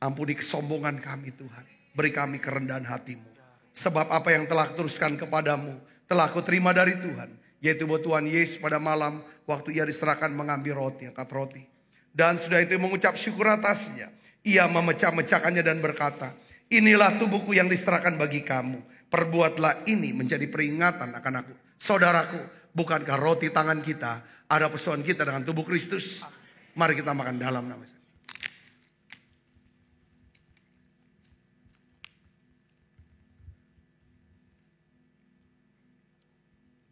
Ampuni kesombongan kami Tuhan. Beri kami kerendahan hati-Mu. Sebab apa yang telah teruskan kepadamu telah aku terima dari Tuhan. Yaitu bahwa Tuhan Yesus pada malam waktu ia diserahkan mengambil roti, angkat roti. Dan sudah itu mengucap syukur atasnya. Ia memecah-mecahkannya dan berkata, inilah tubuhku yang diserahkan bagi kamu. Perbuatlah ini menjadi peringatan akan aku. Saudaraku, bukankah roti tangan kita ada persatuan kita dengan tubuh Kristus? Mari kita makan dalam nama Yesus.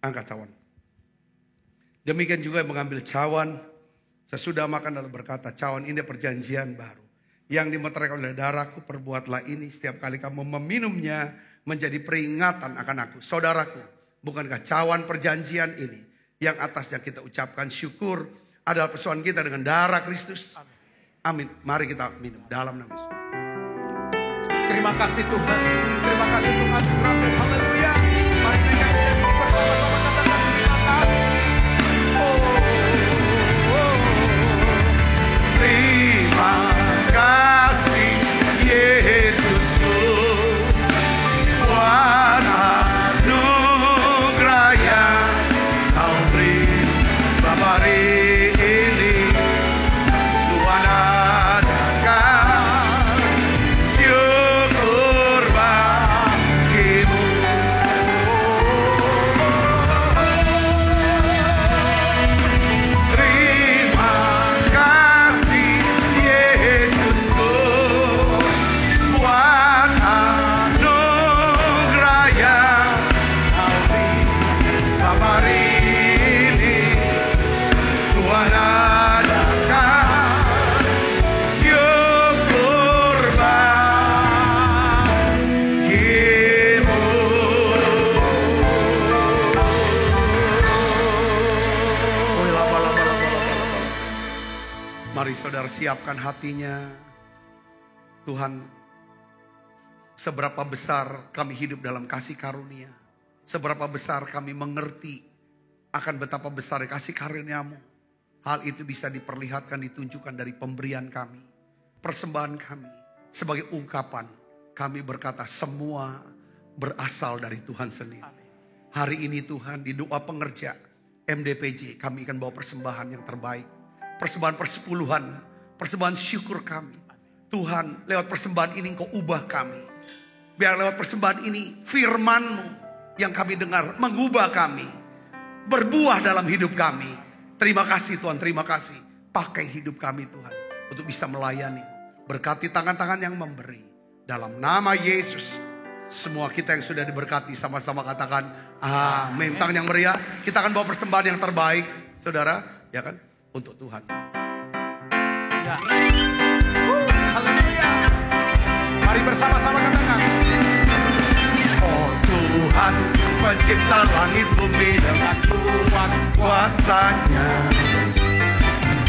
Angkat cawan. Demikian juga yang mengambil cawan sesudah makan lalu berkata, cawan ini perjanjian baru yang dimeteraikan oleh darahku. Perbuatlah ini setiap kali kamu meminumnya menjadi peringatan akan aku. Saudaraku, bukankah cawan perjanjian ini yang atasnya kita ucapkan syukur adalah persoalan kita dengan darah Kristus? Amin. Mari kita minum dalam nama Yesus. Terima kasih Tuhan. Terima kasih Tuhan. Haleluya. Mari naikkan bersama-sama, katakan terima kasih. Terima kasih Yesusku, buat anugerah yang Kau beri selama hari ini. Tuhan adakan syukur siapkan hatinya. Tuhan, seberapa besar kami hidup dalam kasih karunia. Seberapa besar kami mengerti akan betapa besar kasih karunia-Mu. Hal itu bisa diperlihatkan, ditunjukkan dari pemberian kami. Persembahan kami. Sebagai ungkapan kami berkata semua berasal dari Tuhan sendiri. Hari ini Tuhan di doa pengerja MDPJ kami akan bawa persembahan yang terbaik. Persembahan persepuluhan, persembahan syukur kami. Tuhan, lewat persembahan ini Engkau ubah kami. Biar lewat persembahan ini firman-Mu yang kami dengar mengubah kami. Berbuah dalam hidup kami. Terima kasih Tuhan, terima kasih. Pakai hidup kami Tuhan untuk bisa melayani. Berkati tangan-tangan yang memberi. Dalam nama Yesus. Semua kita yang sudah diberkati sama-sama katakan amin. Tangan yang meriah. Kita akan bawa persembahan yang terbaik. Saudara, ya kan? Untuk Tuhan. Ya. Haleluya. Mari bersama-sama katakan. Oh Tuhan, pencipta langit bumi dengan kuat kuasa-Nya.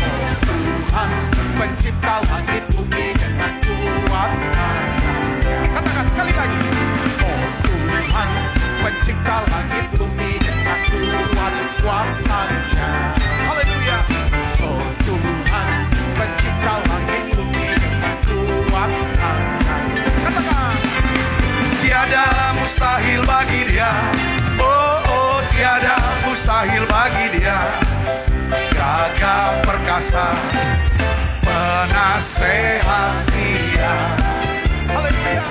Oh Tuhan, pencipta langit bumi dengan kuat tangan-Nya. Katakan sekali lagi. Oh Tuhan, pencipta langit bumi dengan kuat kuasa-Nya. Haleluya. Oh Tuhan, pencipta langit bumi dengan kuat tangan-Nya. Katakan. Tiada mustahil bagi Dia. Oh, tiada mustahil bagi Dia. Gagah perkasa, penasehat Dia. Haleluya.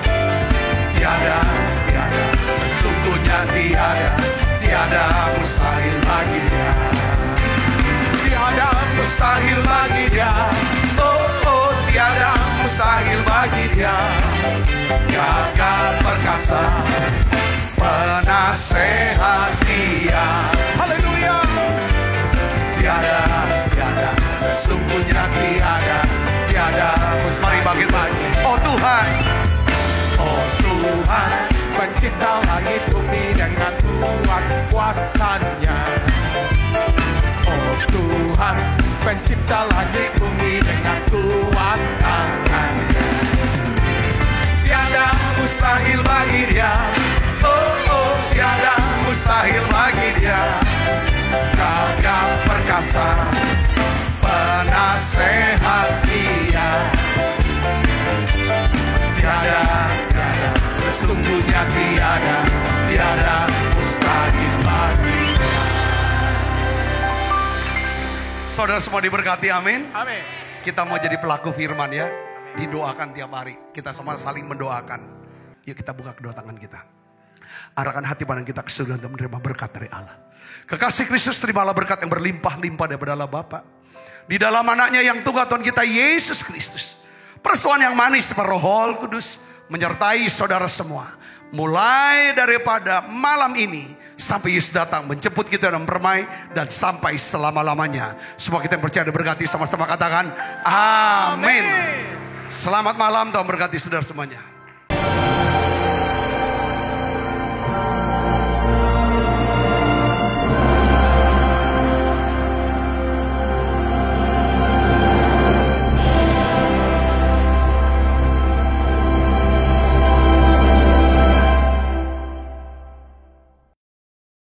Tiada, sesungguhnya tiada mustahil bagi Dia. Tiada Mustahil bagi Dia. Oh, tiada mustahil bagi Dia. Gagah perkasa, penasehat Dia. Haleluya. Tiada, sesungguhnya tiada. Mari bangkit lagi. Oh Tuhan, pencipta langit bumi dengan kuat kuasa-Nya. Oh Tuhan, pencipta langit bumi dengan kuat tangan-Nya. tiada mustahil bagi Dia. Oh, tiada mustahil bagi Dia. Gagah perkasa, penasehat Dia. Tiada, sesungguhnya tiada mustahil bagi Dia. Saudara semua diberkati, amin. Amin. Kita mau jadi pelaku firman ya. Didoakan tiap hari. Kita semua saling mendoakan. Yuk kita buka kedua tangan kita. Arahkan hati pandang kita ke surga dan menerima berkat dari Allah. Kekasih Kristus, terimalah berkat yang berlimpah-limpah daripada Allah Bapa. Di dalam anaknya yang tunggal Tuhan kita Yesus Kristus. Persoalan yang manis seperti Roh Kudus menyertai saudara semua. Mulai daripada malam ini sampai Yesus datang menjemput kita dalam permai dan sampai selama-lamanya. Semua kita yang percaya diberkati, sama-sama katakan amin. Selamat malam, Tuhan berkati saudara semuanya.